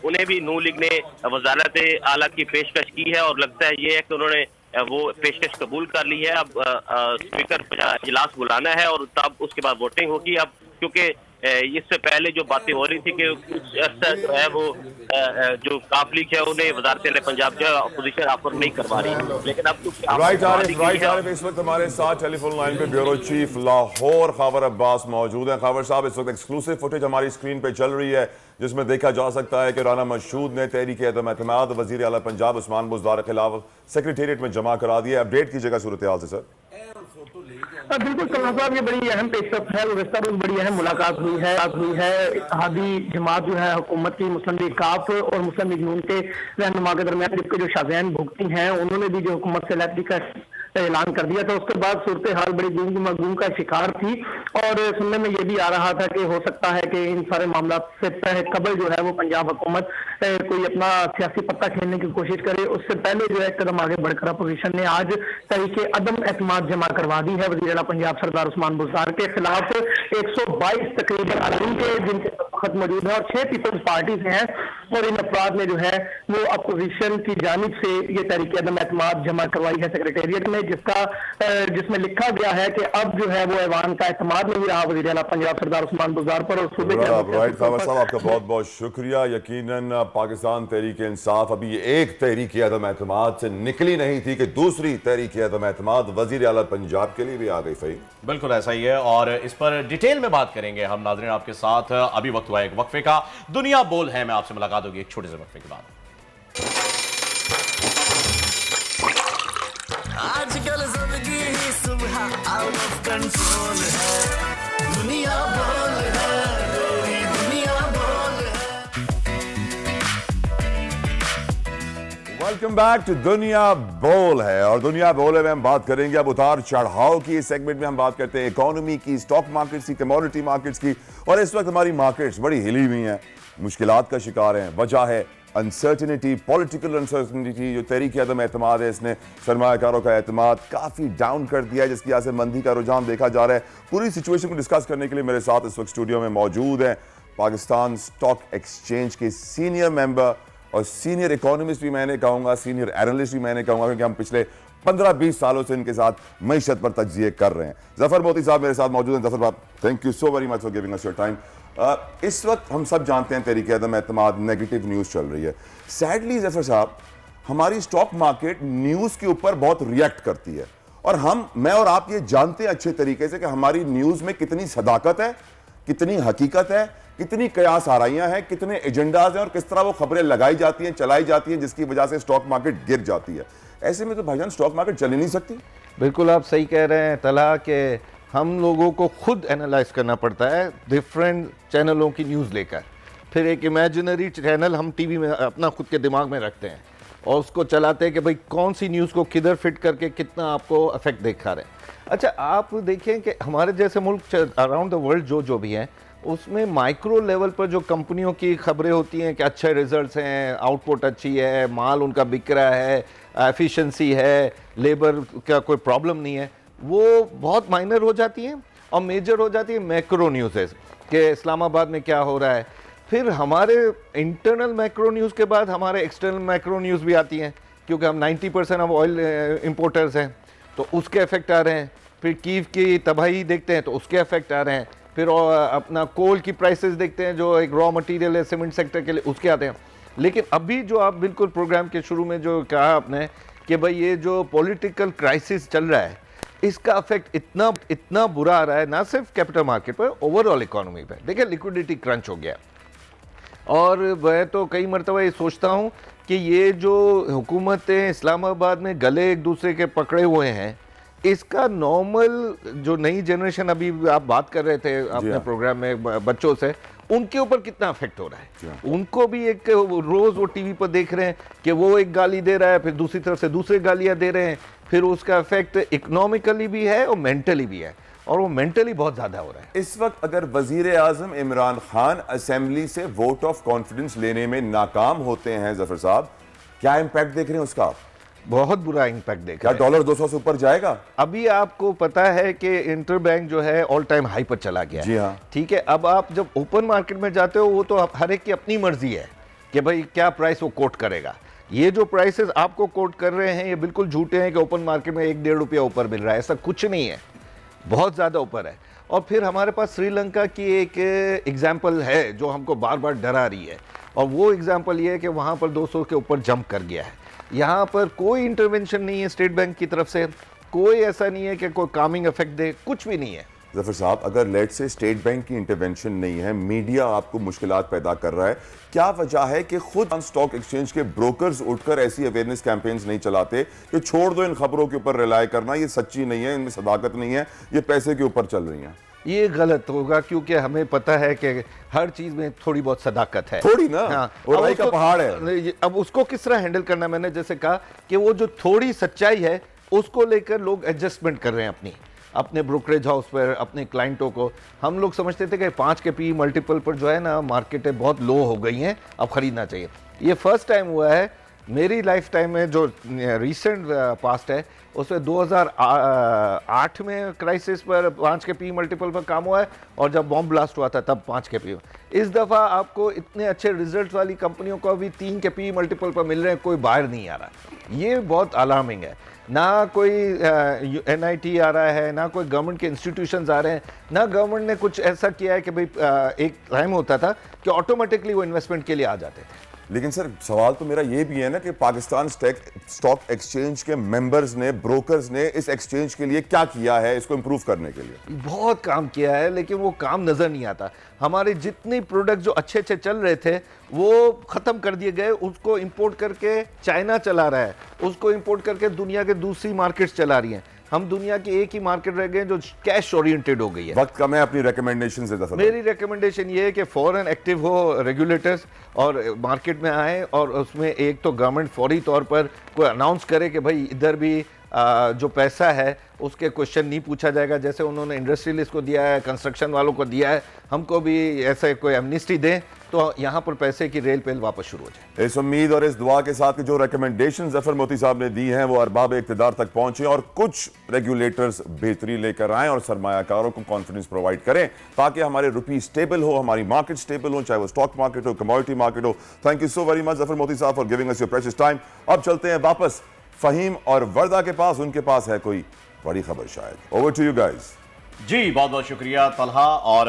उन्हें भी नून लीग ने वजारत आला की पेशकश की है और लगता है ये है कि उन्होंने वो पेशकश कबूल कर ली है। अब स्पीकर इजलास बुलाना है और तब उसके बाद वोटिंग होगी। अब क्योंकि इससे पहले जो बातें हो रही थी कि कुछ अर्सा जो है वो जो काफ लीग है उन्हें वज़ारत पंजाब जो अपोजिशन ऑफर नहीं करवा रही, लेकिन अब राइट आरिफ इस वक्त हमारे साथ टेलीफोन लाइन पे ब्यूरो चीफ लाहौर खबर अब्बास मौजूद हैं। खबर साहब, इस वक्त एक्सक्लूसिव फुटेज हमारी स्क्रीन पे चल रही है जिसमें देखा जा सकता है कि राना मशहूद ने तहरीक अदम एतमाद वज़ीर आला पंजाब उस्मान बुज़दार के खिलाफ सेक्रेटेरिएट में जमा करा दिया। अपडेट कीजिएगा सूरत हाल से सर। बिल्कुल कल्ला साहब, ये बड़ी अहम पेशरफ है। गुज़श्ता रोज बड़ी अहम मुलाकात हुई है इत्तेहादी जमात जो है हुकूमत की मुस्लिम लीग काफ और मुस्लिम लीग नून के रहनुमा के दरमियान, जिसके जो शाज़ैन भुगती हैं उन्होंने भी जो हुकूमत से इलेक्ट्री का ऐलान कर दिया था। उसके बाद सूरत हाल बड़ी गूंग मगूंग का शिकार थी और सुनने में ये भी आ रहा था कि हो सकता है कि इन सारे मामला से कबल जो है वो पंजाब हुकूमत कोई अपना सियासी पत्ता खेलने की कोशिश करे। उससे पहले जो है कदम आगे बढ़कर अपोजिशन ने आज तहरीके अदम एतमाद जमा करवा दी है वज़ीर आला पंजाब सरदार उस्मान बुज़दार के खिलाफ 122 तकरीबन आदमी के जिनके वक्त मौजूद है और 6 पीपल्स पार्टी से हैं और इन अफराद ने जो है वो अपोजिशन की जानिब से ये तहरीके अदम एतमाद जमा करवाई है सेक्रेटेरिएट में, जिसमें लिखा गया है कि अब जो है वो ऐवान का एतमाद नहीं रहा वज़ीर आला पंजाब सरदार उस्मान बुज़दार पर। और सूबे के राइट खबर साहब, आपका बहुत बहुत शुक्रिया। यकीनन पाकिस्तान तहरीक इंसाफ अभी ये एक तहरीक अदम एतमाद से निकली नहीं थी कि दूसरी तहरीक अदम एतमाद वज़ीर आला पंजाब के लिए भी आ गई। सही, बिल्कुल ऐसा ही है और इस पर डिटेल में बात करेंगे हम नाज़रीन आपके साथ। अभी वक्त हुआ एक वक्फे का, दुनिया बोल है में आपसे मुलाकात होगी एक छोटे से वक्फे के बाद। आजकल सबकी ही सुबह आउट ऑफ कंट्रोल है, दुनिया बोल है, मेरी दुनिया बोल है। वेलकम बैक टू दुनिया बोल है और दुनिया बोल है में हम बात करेंगे अब उतार चढ़ाव की। इस सेगमेंट में हम बात करते हैं इकोनॉमी की, स्टॉक मार्केट्स की, कमोडिटी मार्केट्स की। और इस वक्त हमारी मार्केट्स बड़ी हिली हुई हैं, मुश्किलात का शिकार हैं। वजह है अनसर्टिनिटी, पॉलिटिकल अनसर्टिनिटी। जो तहरीक अदम एतमाद है इसने सरमायाकारों का एतमाद काफ़ी डाउन कर दिया है, जिसकी वजह से मंदी का रुझान देखा जा रहा है। पूरी सिचुएशन को डिस्कस करने के लिए मेरे साथ इस वक्त स्टूडियो में मौजूद हैं पाकिस्तान स्टॉक एक्सचेंज के सीनियर मेंबर और सीनियर इकोनॉमिस्ट भी मैंने कहूँगा, सीनियर एनालिस्ट भी मैंने कहूँगा, क्योंकि हम पिछले 15-20 सालों से इनके साथ मईशत पर तज्जिए कर रहे हैं। जफर मोती साहब मेरे साथ मौजूद हैं। जफर साहब, thank you so very much for giving us your time. इस वक्त हम सब जानते हैं तहरीक अदम एतमाद नेगेटिव न्यूज़ चल रही है। सैडली जफर साहब, हमारी स्टॉक मार्केट न्यूज़ के ऊपर बहुत रिएक्ट करती है और मैं और आप ये जानते हैं अच्छे तरीके से कि हमारी न्यूज़ में कितनी सदाकत है, कितनी हकीकत है, कितनी कयास आराइयां हैं, कितने एजेंडाज हैं और किस तरह वो खबरें लगाई जाती हैं, चलाई जाती हैं, जिसकी वजह से स्टॉक मार्केट गिर जाती है। ऐसे में तो भाईजान स्टॉक मार्केट चल ही नहीं सकती। बिल्कुल आप सही कह रहे हैं तला के हम लोगों को खुद एनालाइज करना पड़ता है डिफरेंट चैनलों की न्यूज़ लेकर, फिर एक इमेजिनरी चैनल हम टीवी में अपना खुद के दिमाग में रखते हैं और उसको चलाते हैं कि भाई कौन सी न्यूज़ को किधर फिट करके कितना आपको इफेक्ट दिखा रहे हैं। अच्छा, आप देखें कि हमारे जैसे मुल्क अराउंड द वर्ल्ड जो भी हैं उसमें माइक्रो लेवल पर जो कंपनियों की खबरें होती हैं कि अच्छे रिजल्ट्स हैं, आउटपुट अच्छी है, माल उनका बिक रहा है, एफिशिएंसी है, लेबर का कोई प्रॉब्लम नहीं है, वो बहुत माइनर हो जाती हैं और मेजर हो जाती है मैक्रो न्यूज़ कि इस्लामाबाद में क्या हो रहा है। फिर हमारे इंटरनल मैक्रो न्यूज़ के बाद हमारे एक्सटर्नल मैक्रो न्यूज़ भी आती हैं, क्योंकि हम 90% ऑफ ऑयल इंपोर्टर्स हैं तो उसके इफेक्ट आ रहे हैं। फिर कीव की तबाही देखते हैं तो उसके इफेक्ट आ रहे हैं। फिर अपना कोल की प्राइसेस देखते हैं जो एक रॉ मटेरियल है सीमेंट सेक्टर के लिए, उसके आते हैं। लेकिन अभी जो आप बिल्कुल प्रोग्राम के शुरू में जो कहा आपने कि भाई ये जो पॉलिटिकल क्राइसिस चल रहा है इसका इफेक्ट इतना बुरा आ रहा है, ना सिर्फ कैपिटल मार्केट पर, ओवरऑल इकोनॉमी पर। देखिए लिक्विडिटी क्रंच हो गया और मैं तो कई मरतबा ये सोचता हूँ कि ये जो हुकूमतें इस्लामाबाद में गले एक दूसरे के पकड़े हुए हैं, इसका नॉर्मल जो नई जनरेशन, अभी आप बात कर रहे थे अपने प्रोग्राम में बच्चों से, उनके ऊपर कितना इफेक्ट हो रहा है। उनको भी एक रोज वो टीवी पर देख रहे हैं कि वो एक गाली दे रहा है, फिर दूसरी तरफ से दूसरे गालियां दे रहे हैं, फिर उसका इफेक्ट इकोनॉमिकली भी है और मेंटली भी है, और वो मेंटली बहुत ज्यादा हो रहा है। इस वक्त अगर वजीर आजम इमरान खान असेंबली से वोट ऑफ कॉन्फिडेंस लेने में नाकाम होते हैं जफर साहब, क्या इंपैक्ट देख रहे हैं उसका? बहुत बुरा इंपैक्ट देखा। क्या डॉलर 200 से ऊपर जाएगा? अभी आपको पता है कि इंटरबैंक जो है ऑल टाइम हाई पर चला गया। जी हाँ, ठीक है। अब आप जब ओपन मार्केट में जाते हो वो तो हर एक की अपनी मर्जी है कि भाई क्या प्राइस वो कोट करेगा। ये जो प्राइसेस आपको कोट कर रहे हैं ये बिल्कुल झूठे हैं कि ओपन मार्केट में 1-1.5 रुपया ऊपर मिल रहा है, ऐसा कुछ नहीं है, बहुत ज़्यादा ऊपर है। और फिर हमारे पास श्रीलंका की एक एग्जाम्पल है जो हमको बार बार डरा रही है, और वो एग्जाम्पल ये है कि वहाँ पर 200 के ऊपर जंप कर गया है। यहाँ पर कोई इंटरवेंशन नहीं है स्टेट बैंक की तरफ से, कोई ऐसा नहीं है कि कोई कामिंग इफेक्ट दे, कुछ भी नहीं है। ज़फ़र साहब, अगर लेट से स्टेट बैंक की इंटरवेंशन नहीं है, मीडिया आपको मुश्किलात पैदा कर रहा है, क्या वजह है कि खुद स्टॉक एक्सचेंज के ब्रोकर्स उठकर ऐसी अवेयरनेस कैंपेन्स नहीं चलाते कि छोड़ दो इन खबरों के ऊपर रिलाय करना, ये सच्ची नहीं है, इनमें सदाकत नहीं है, ये पैसे के ऊपर चल रही हैं? ये गलत होगा क्योंकि हमें पता है कि हर चीज में थोड़ी बहुत सदाकत है, थोड़ी ना। हाँ, और राई का पहाड़ है। अब उसको किस तरह हैंडल करना, मैंने जैसे कहा कि वो जो थोड़ी सच्चाई है उसको लेकर लोग एडजस्टमेंट कर रहे हैं अपने ब्रोकरेज हाउस पर, अपने क्लाइंटों को। हम लोग समझते थे कि 5 के पी मल्टीपल पर जो है ना मार्केटें बहुत लो हो गई हैं, अब खरीदना चाहिए। ये फर्स्ट टाइम हुआ है मेरी लाइफ टाइम में, जो रिसेंट पास्ट है उसमें 2008 में क्राइसिस पर 5 के पी मल्टीपल पर काम हुआ है, और जब बॉम्ब ब्लास्ट हुआ था तब 5 के पी। इस दफ़ा आपको इतने अच्छे रिजल्ट वाली कंपनियों को अभी 3 के पी मल्टीपल पर मिल रहे हैं, कोई बाहर नहीं आ रहा। ये बहुत अलार्मिंग है। ना कोई NIT आ रहा है, ना कोई गवर्नमेंट के इंस्टीट्यूशंस आ रहे हैं, ना गवर्नमेंट ने कुछ ऐसा किया है कि भाई एक टाइम होता था कि ऑटोमेटिकली वो इन्वेस्टमेंट के लिए आ जाते थे। लेकिन सर सवाल तो मेरा ये भी है ना कि पाकिस्तान स्टॉक एक्सचेंज के मेंबर्स ने, ब्रोकर्स ने इस एक्सचेंज के लिए क्या किया है इसको इंप्रूव करने के लिए? बहुत काम किया है, लेकिन वो काम नजर नहीं आता। हमारे जितने प्रोडक्ट जो अच्छे अच्छे चल रहे थे वो खत्म कर दिए गए, उसको इंपोर्ट करके चाइना चला रहा है, उसको इंपोर्ट करके दुनिया के दूसरी मार्केट्स चला रही हैं। हम दुनिया की एक ही मार्केट रह गए जो कैश ओरिएंटेड हो गई है। वक्त कम है, अपनी रिकमेंडेशन से दफा। मेरी रिकमेंडेशन ये है कि फौरन एक्टिव हो रेगुलेटर्स और मार्केट में आए, और उसमें एक तो गवर्नमेंट फौरी तौर पर कोई अनाउंस करे कि भाई इधर भी जो पैसा है उसके क्वेश्चन नहीं पूछा जाएगा, जैसे उन्होंने इंडस्ट्रियलिस्ट को दिया है, कंस्ट्रक्शन वालों को दिया है, हमको भी ऐसे कोई एमनिस्टी दें तो यहाँ पर पैसे की रेल पेल वापस शुरू हो जाए। इस उम्मीद और इस दुआ के साथ कि जो रिकमेंडेशन ज़फ़र मोती साहब ने दी हैं वो अरबाब इक़्तिदार तक पहुंचे और कुछ रेगुलेटर्स बेहतरी लेकर आएँ और सरमायाकारों को कॉन्फिडेंस प्रोवाइड करें ताकि हमारे रुपी स्टेबल हो, हमारी मार्केट स्टेबल हो, चाहे वो स्टॉक मार्केट हो, कमोडिटी मार्केट हो। Thank you so very much Zafar मोती साहब for giving us your precious time. अब चलते हैं वापस फ़हीम और वर्दा के पास, उनके पास है कोई बड़ी खबर शायद। Over to you guys. जी बहुत बहुत शुक्रिया तलहा और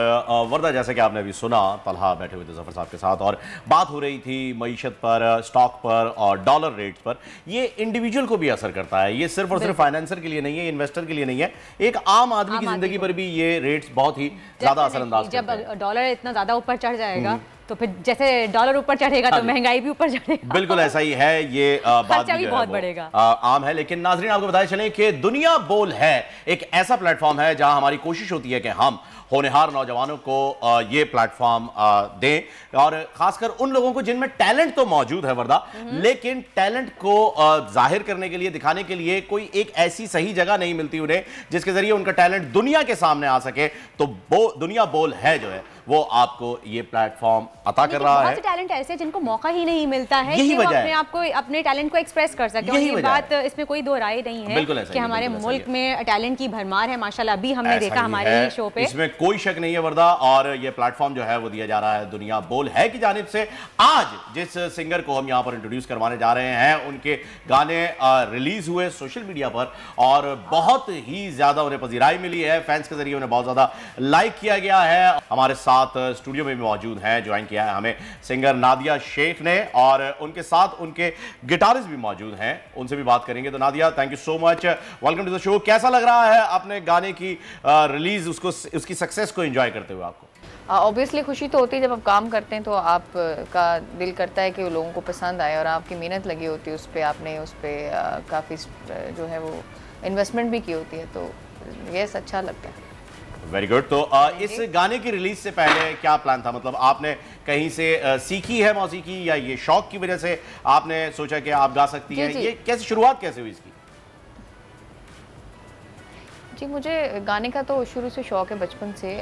वर्दा। जैसे कि आपने अभी सुना, तलहा बैठे हुए थे ज़फ़र साहब के साथ और बात हो रही थी मईशत पर, स्टॉक पर और डॉलर रेट्स पर। ये इंडिविजुअल को भी असर करता है, ये सिर्फ और सिर्फ फाइनेंसर के लिए नहीं है, इन्वेस्टर के लिए नहीं है, एक आम आदमी की जिंदगी पर भी ये रेट्स बहुत ही ज़्यादा असरअंदाज करते हैं। जब डॉलर इतना ज़्यादा ऊपर चढ़ जाएगा तो फिर जैसे डॉलर ऊपर चढ़ेगा तो महंगाई भी ऊपर चढ़ेगा। बिल्कुल ऐसा ही है, ये बात भी बहुत बढ़ेगा, आम है। लेकिन नाज़रीन आपको बताया चलें कि दुनिया बोल है एक ऐसा प्लेटफॉर्म है जहां हमारी कोशिश होती है कि हम होनहार नौजवानों को ये प्लेटफॉर्म दें, और खासकर उन लोगों को जिनमें टैलेंट तो मौजूद है वर्दा, लेकिन टैलेंट को जाहिर करने के लिए, दिखाने के लिए कोई एक ऐसी सही जगह नहीं मिलती उन्हें जिसके जरिए उनका टैलेंट दुनिया के सामने आ सके। तो वो दुनिया बोल है जो है वो आपको ये प्लेटफॉर्म अता कर रहा है। बहुत से टैलेंट ऐसे जिनको मौका ही नहीं मिलता है यही कि वो वजह अपने आप को, अपने टैलेंट को एक्सप्रेस कर सके। और ये बात, इसमें कोई दो राय नहीं है कि हमारे मुल्क में टैलेंट की भरमार है माशाल्लाह। अभी हमने देखा हमारे शो पे, इसमें कोई शक नहीं है वर्दा। और ये प्लेटफॉर्म जो है वो दिया जा रहा है दुनिया बोल है की जानिब से। आज जिस सिंगर को हम यहाँ पर इंट्रोड्यूस करवाने जा रहे हैं, उनके गाने रिलीज हुए सोशल मीडिया पर और बहुत ही ज्यादा उन्हें पजीराई मिली है, फैंस के जरिए उन्हें बहुत ज्यादा लाइक किया गया है। हमारे साथ स्टूडियो में भी मौजूद हैं, ज्वाइन किया है हमें सिंगर नादिया शेख ने, और उनके साथ उनके गिटारिस्ट भी मौजूद हैं, उनसे भी बात करेंगे। तो Nadia, thank you so much, welcome to the show. कैसा लग रहा है अपने गाने की रिलीज, उसकी सक्सेस को एंजॉय करते हुए आपको? ऑब्वियसली खुशी तो होती है जब आप काम करते हैं, तो आपका दिल करता है कि लोगों को पसंद आए, और आपकी मेहनत लगी होती है उस पर, आपने उस पर काफ़ी जो है वो इन्वेस्टमेंट भी की होती है, तो यस अच्छा लगता है। Very good. तो इस गाने की रिलीज से पहले क्या प्लान था? मतलब आपने कहीं से सीखी है मौसीकी, या ये शौक की वजह से आपने सोचा कि आप गा सकती हैं? ये कैसे शुरुआत कैसे हुई इसकी? जी मुझे गाने का तो शुरू से शौक है, बचपन से,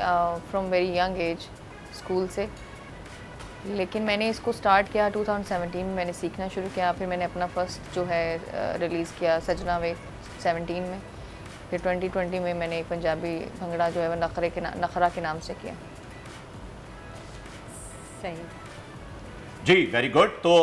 from very young age, school से। लेकिन मैंने इसको स्टार्ट किया 2017 में, मैंने सीखना शुरू किया। फिर मैंने अपना फर्स्ट जो है रिलीज़ किया सजना वे 17 में। फिर 2020 में मैंने एक पंजाबी भंगड़ा जो है वो नखरा के नाम से किया। सही। जी, वेरी गुड। तो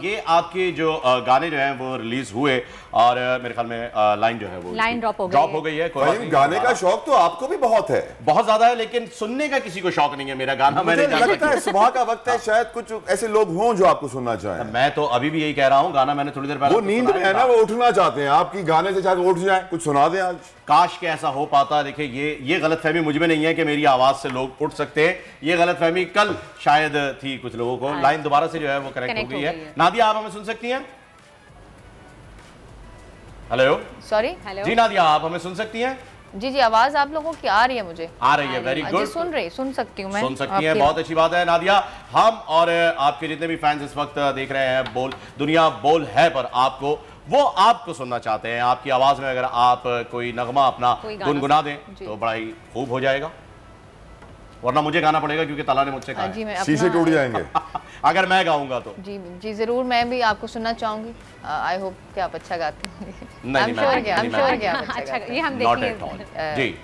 ये आपके जो गाने जो हैं वो रिलीज हुए और मेरे ख्याल में लाइन जो है वो लाइन ड्रॉप हो गई है। गाने का शौक तो आपको भी बहुत है, बहुत ज्यादा है, लेकिन सुनने का किसी को शौक नहीं है मेरा गाना। मुझे लगता है सुबह का वक्त है, शायद कुछ ऐसे लोग हों जो आपको सुनना चाहें। मैं तो अभी भी यही कह रहा हूँ, गाना मैंने थोड़ी देर पहले वो नींद में है ना, वो उठना चाहते हैं आपकी गाने से, शायद उठ जाए, कुछ सुना दें आज। काश के ऐसा हो पाता। देखिए ये गलतफहमी मुझ में नहीं है कि मेरी आवाज से लोग उठ सकते हैं, ये गलतफहमी कल शायद थी कुछ लोगों को। लाइन दोबारा से जो है वो कनेक्ट हो गई है। नादिया, आप हमें सुन सकती हैं? हेलो, सॉरी, जी नादिया, आप हमें सुन सकती हैं? जी जी, आवाज आप लोगों की आ रही है, मुझे आ रही है। वेरी गुड, सुन सकती हूँ मैं। सुन सकती हैं, बहुत अच्छी बात है नादिया। हम और आपके जितने भी फैंस इस वक्त देख रहे हैं बोल दुनिया बोल है पर आपको, वो आपको सुनना चाहते हैं। आपकी आवाज में अगर आप कोई नगमा अपना गुनगुना दें तो बड़ा ही खूब हो जाएगा, वरना मुझे गाना पड़ेगा क्योंकि तला ने मुझसे कहा शीशे टूट जाएंगे अगर मैं गाऊंगा तो। जी जी जरूर, मैं भी आपको सुनना चाहूंगी। आई होप कि आप अच्छा गाते हैं। ये हम देखेंगे। जी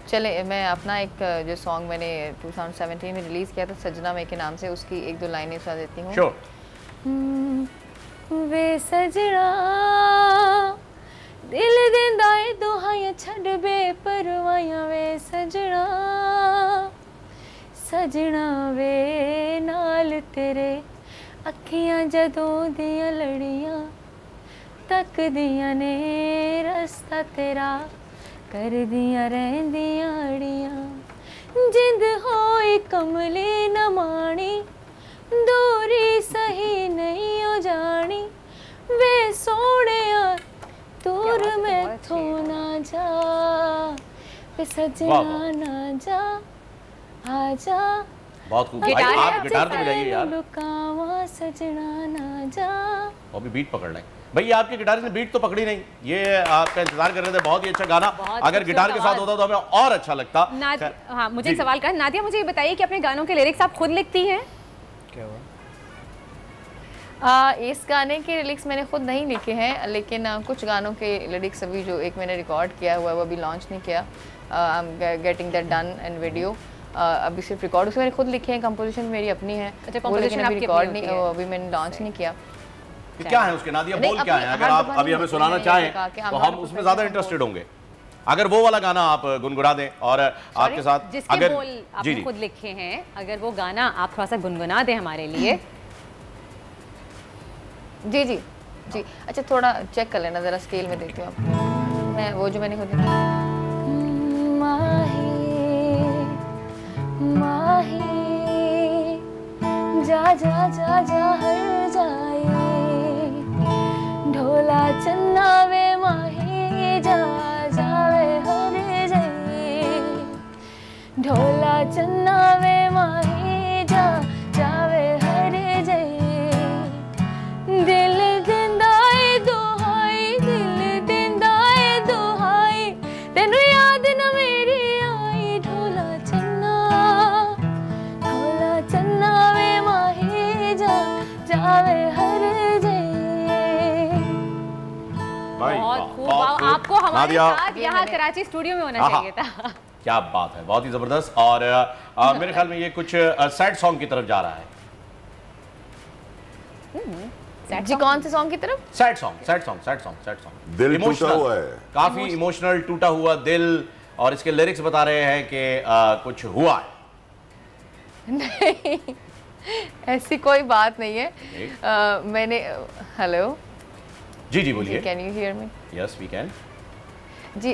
चले, मैं अपना एक जो सॉन्ग मैंने 2017 में रिलीज किया था सजना में के नाम से, उसकी एक दो लाइनें सुना देती हूँ। वे सजना दिल दिंदा ए दुहाइयां छड़ बेपरवाइयां, वे सजना सजना वे नाल तेरे अखियां जदों दियां लड़ियां, तक दियां ने रस्ता तेरा कर दियां रहंदियां अड़ियां, जिंद होई कमली न माणी, दूरी सही नहीं हो जानी, वे सोहणिया दूर मैथों ना जा, वे सजना ना जा, आजा। बहुत खूब। आप गिटार तो बजाइए यार, लुकावा सजना ना जा। अभी बीट पकड़ लें भाई, आपके गिटार ने बीट तो पकड़ी नहीं, ये आपका इंतजार कर रहे थे। बहुत ही अच्छा गाना, अगर गिटार के साथ होता तो हमें और अच्छा लगता। हाँ, मुझे एक सवाल का, नादिया मुझे ये बताइए कि अपने गानों के लिरिक्स आप खुद लिखती हैं? क्या हुआ? इस गाने के लिरिक्स मैंने खुद नहीं लिखे हैं, लेकिन कुछ गानों के लिरिक्स अभी जो एक मैंने रिकॉर्ड किया हुआ है वो अभी लॉन्च नहीं किया। I am getting that done and video. अभी सिर्फ रिकॉर्ड उसमें मैंने खुद लिखे हैं, कंपोजिशन मेरी अपनी है। वो लेकिन अभी रिकॉर्ड नहीं, अभी मैंने लॉन्च नहीं किया। क्या है उसके नादिया, बोल क्या है? अगर आप अभी हमें सुनाना चाहें तो हम उसमें ज्यादा इंटरेस्टेड होंगे। अगर वो वाला गाना आप गुनगुना दें और आपके साथ जिसके अगर बोल आपने खुद लिखे हैं, अगर वो गाना आप थोड़ा सा गुनगुना दें हमारे लिए। जी जी जी, अच्छा थोड़ा चेक कर लेना जरा, स्केल में देती हूँ आपको मैं वो जो मैंने खुद माही माही जा जा जा जा हर जाए, ढोला चन्ना वे माही जा जावे हर जाए, ढोला चन्ना वे माही जा जावे हर जाए, दिल दिंदाए दुहाई, दिल दिंदाए दुहाई, तेनू याद न मेरी आई, ढोला चन्ना वे माही जा जावे हर जाए। बहुत खूब, आपको हमारे साथ यहाँ कराची स्टूडियो में होना चाहिए था। क्या बात है, बहुत ही जबरदस्त। और मेरे ख्याल में ये कुछ सैड सॉन्ग की तरफ जा रहा है। जी कौन से सॉन्ग की तरफ? Sad song, sad song, sad song, sad song. दिल टूटा हुआ है, काफी इमोशनल, टूटा हुआ दिल, और इसके लिरिक्स बता रहे हैं कि कुछ हुआ है। नहीं, ऐसी कोई बात नहीं है। मैंने हेलो जी जी बोलिए। Can you hear me? Yes we can. जी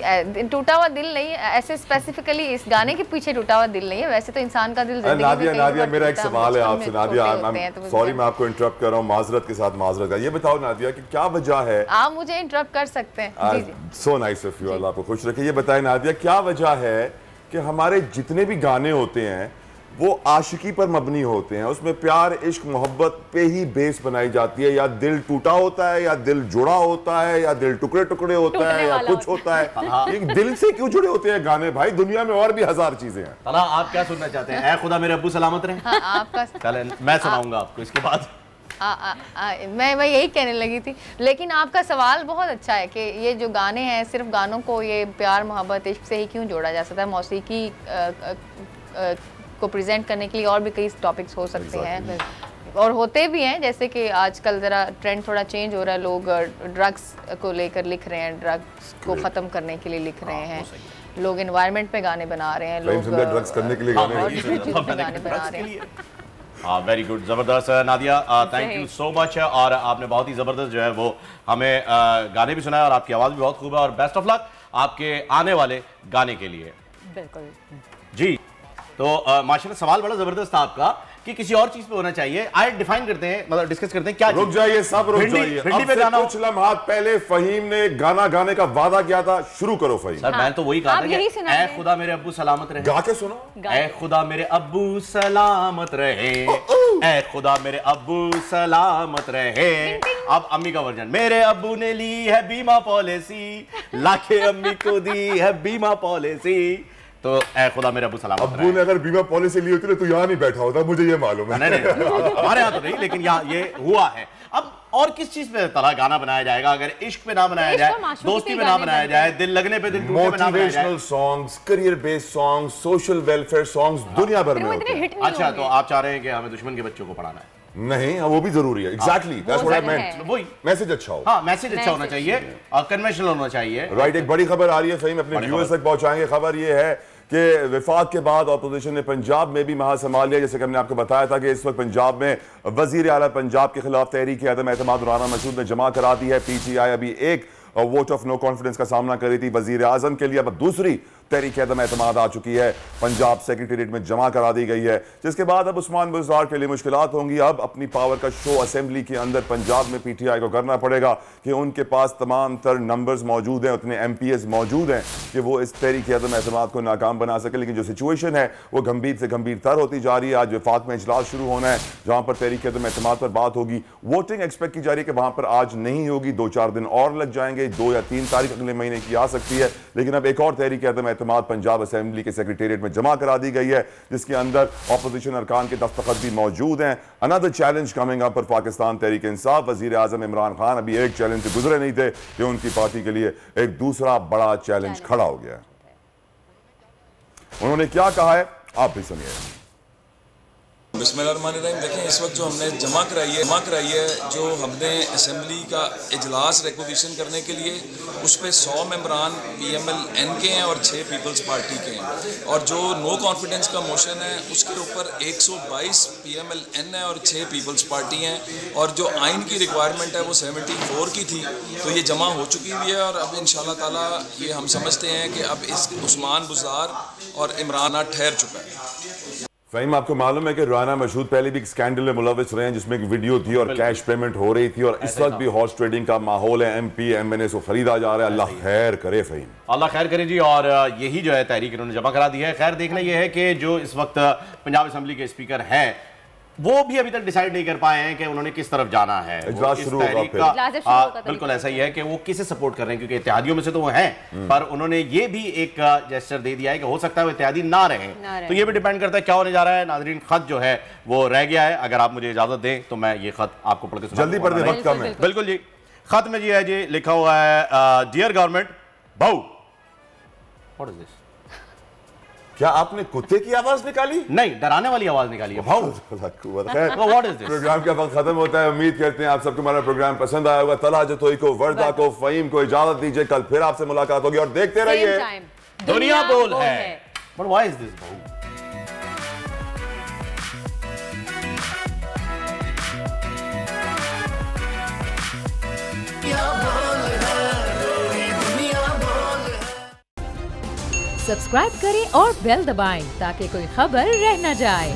टूटा हुआ दिल नहीं है, ऐसे स्पेसिफिकली इस गाने के पीछे टूटा हुआ दिल नहीं है, वैसे तो इंसान का दिल नादिया मेरा एक सवाल है आपसे। नादिया सॉरी मैं आपको इंटरप्ट कर रहा हूँ, माजरत के साथ माजरत का। ये बताओ नादिया कि क्या वजह है? आप मुझे इंटरप्ट कर सकते हैं। सो नाइस ऑफ यू, अल्लाह आपको खुश रखे। ये बताए नादिया, क्या वजह है कि हमारे जितने भी गाने होते हैं वो आशिकी पर मबनी होते हैं, उसमें प्यार इश्क मोहब्बत पे ही बेस बनाई जाती है, या दिल टूटा होता है, या दिल जुड़ा होता है, या दिल टुकड़े टुकड़े होता है, या कुछ होता है। एक दिल से क्यों जुड़े होते हैं गाने भाई? दुनिया में और भी हजार चीजें हैं। तला आप क्या सुनना चाहते हैं? ऐ खुदा मेरे अब्बू सलामत रहे। आपका चलें मैं सुनाऊंगा आपको इसके बाद। मैं यही कहने लगी थी, लेकिन आपका सवाल बहुत अच्छा है कि ये जो गाने हैं सिर्फ गानों को ये प्यार मोहब्बत इश्क से ही क्यों जोड़ा जा सकता है? मौसीकी को प्रेजेंट करने के लिए और भी कई टॉपिक्स हो सकते हैं और होते भी हैं, जैसे कि आजकल ज़रा ट्रेंड थोड़ा चेंज हो रहा है, लोग ड्रग्स को लेकर लिख रहे हैं, ड्रग्स को ख़त्म करने के लिए लिख रहे हैं, लोग एनवायरनमेंट पे गाने बना रहे हैं, लोग ड्रग्स करने के लिए गाने बना रहे हैं। हाँ, वेरी गुड, ज़बरदस्त Nadia, thank you so much. और आपने बहुत ही ज़बरदस्त जो है वो हमें गाने भी सुनाए और आपकी आवाज़ भी बहुत खूब है और बेस्ट ऑफ लक आपके आने वाले गाने के लिए। बिल्कुल जी। तो माशाल्लाह सवाल बड़ा ज़बरदस्त था आपका कि किसी और चीज पे होना चाहिए। आए डिफाइन करते हैं, मतलब डिस्कस करते हैं क्या। रुक जाइए सब, रुक जाइए। हिंदी पे गाना कुछ लम्हात पहले फहीम ने गाना गाने का वादा किया था, शुरू करो फहीम। सर मैं तो वही कहा था कि ऐ खुदा मेरे अब्बू सलामत रहे। गा के सुनो। ऐ खुदा मेरे अब्बू सलामत रहे, ऐ खुदा मेरे अब्बू सलामत रहे। अब अम्मी का वर्जन। मेरे अब्बू ने ली है बीमा पॉलिसी, लाखे अम्मी को दी है बीमा पॉलिसी। तो ऐ खुदा मेरे अब्बू सलामत अब्बू ने अगर बीमा पॉलिसी ली होती तो यहाँ नहीं बैठा होता, मुझे ये मालूम है। नहीं, हमारे यहाँ तो नहीं, लेकिन यहाँ ये हुआ है। अब और किस चीज पे तरह गाना बनाया जाएगा? अगर इश्क पे ना बनाया जाए, दोस्ती पे ना बनाया जाए, दिल लगने पे, दिल टूटने पे ना बनाया जाए। Motivational songs, career based songs, social welfare songs दुनिया भर में होते हैं। अच्छा, तो आप चाह रहे हैं कि हमें दुश्मन के बच्चों को पढ़ाना है? नहीं, वो भी जरूरी है। एग्जैक्टली, दैट्स व्हाट आई मेंट। वही मैसेज अच्छा हो। हाँ, मैसेज अच्छा होना चाहिए और कन्वेंशनल होना चाहिए। राइट, एक बड़ी खबर आ रही है फहीम, अपने व्यूअर्स तक पहुंचाएंगे। खबर ये है कि विफाक के बाद अपोजिशन ने पंजाब में भी महा संभाल लिया। जैसे कि हमने आपको बताया था कि इस वक्त पंजाब में वजीर आला पंजाब के खिलाफ तहरीक अदम एतमाद राना मसूद ने जमा करा दी है। PTI अभी एक वोट ऑफ नो कॉन्फिडेंस का सामना कर रही थी वजीर आजम के लिए, अब दूसरी तहरीक अदम एतमाद आ चुकी है, पंजाब सेक्रेटेरिएट में जमा करा दी गई है। जिसके बाद अब उस्मान बुज़दार के लिए मुश्किलात होंगी। अब अपनी पावर का शो असेंबली के अंदर पंजाब में PTI को करना पड़ेगा कि उनके पास तमाम तर नंबर्स मौजूद हैं, उतने MPs मौजूद हैं कि वो इस तहरीक अदम एतमाद को नाकाम बना सके। लेकिन जो सिचुएशन है वो गंभीर से गंभीर तर होती जा रही है। आज विफाक में इजलास शुरू होना है जहाँ पर तहरीक अदम एतमाद पर बात होगी। वोटिंग एक्सपेक्ट की जा रही है कि वहाँ पर आज नहीं होगी, 2-4 दिन और लग जाएंगे, 2 या 3 तारीख अगले महीने की आ सकती है। लेकिन अब एक और तहरीक अदम एतमाद पंजाब असेंबली के सेक्रेटेरिएट में जमा करा दी गई है, जिसके अंदर ऑपोजिशन अरकान के दस्तखत भी मौजूद हैं। Another challenge coming up for Pakistan Tehreek Insaf. वजीर आजम इमरान खान अभी एक चैलेंज से गुजरे नहीं थे कि उनकी पार्टी के लिए एक दूसरा बड़ा चैलेंज खड़ा हो गया। उन्होंने क्या कहा है आप भी सुनिए। बिस्मिल्लाहिर्रहमानिर्रहीम। देखें, इस वक्त जो हमने जमा कराई है जो हमने असेंबली का इजलास रिकॉग्निशन करने के लिए, उस पर 100 मेंबरान PMLN के हैं और 6 पीपल्स पार्टी के हैं। और जो नो कॉन्फिडेंस का मोशन है उसके ऊपर 122 PMLN है और 6 पीपल्स पार्टी हैं। और जो आइन की रिक्वायरमेंट है वो 74 की थी, तो ये जमा हो चुकी हुई है। और अब इंशाल्लाह ताला ये हम समझते हैं कि अब इस उस्मान बुज़दार और इमरान ठहर चुका है। फहीम, आपको मालूम है कि राना मसूद पहले भी एक स्कैंडल में मुलविस रहे हैं जिसमें एक वीडियो थी और कैश पेमेंट हो रही थी, और इस वक्त भी हॉर्स ट्रेडिंग का माहौल है। MP MNA को खरीदा जा रहा है। अल्लाह खैर करे फहीम, अल्लाह खैर करे जी। और यही जो है तहरीक इन्होंने जमा करा दी है। खैर देखना यह है कि जो इस वक्त पंजाब असेंबली के स्पीकर हैं वो भी अभी तक डिसाइड नहीं कर पाए हैं कि उन्होंने किस तरफ जाना है। बिल्कुल ऐसा ही है कि वो किसे सपोर्ट कर रहे हैं, क्योंकि इत्तेहादियों में से तो वो हैं, पर उन्होंने ये भी एक जेस्चर दे दिया है कि हो सकता है वो इत्तेहादी ना रहे। तो ये भी डिपेंड करता है क्या होने जा रहा है। नाज़रीन, खत जो है वो रह गया है। अगर आप मुझे इजाजत दें तो मैं ये खत आपको पढ़ के जल्दी पढ़ दे, वक्त कम है। बिल्कुल जी। खत में जी है जी लिखा हुआ है, डियर गवर्नमेंट भाऊ। What is this? क्या आपने कुत्ते की आवाज निकाली? नहीं, डराने वाली आवाज निकाली है भाऊ। What is this? प्रोग्राम का वक्त खत्म होता है। उम्मीद करते हैं आप सबको हमारा प्रोग्राम पसंद आया होगा। तलहा जतोई को, वर्दा को, फहीम को इजाजत दीजिए। कल फिर आपसे मुलाकात होगी और देखते रहिए दुनिया बोल है। बट व्हाई इज दिस भाऊ? सब्सक्राइब करें और बेल दबाएं ताकि कोई खबर रह न जाए।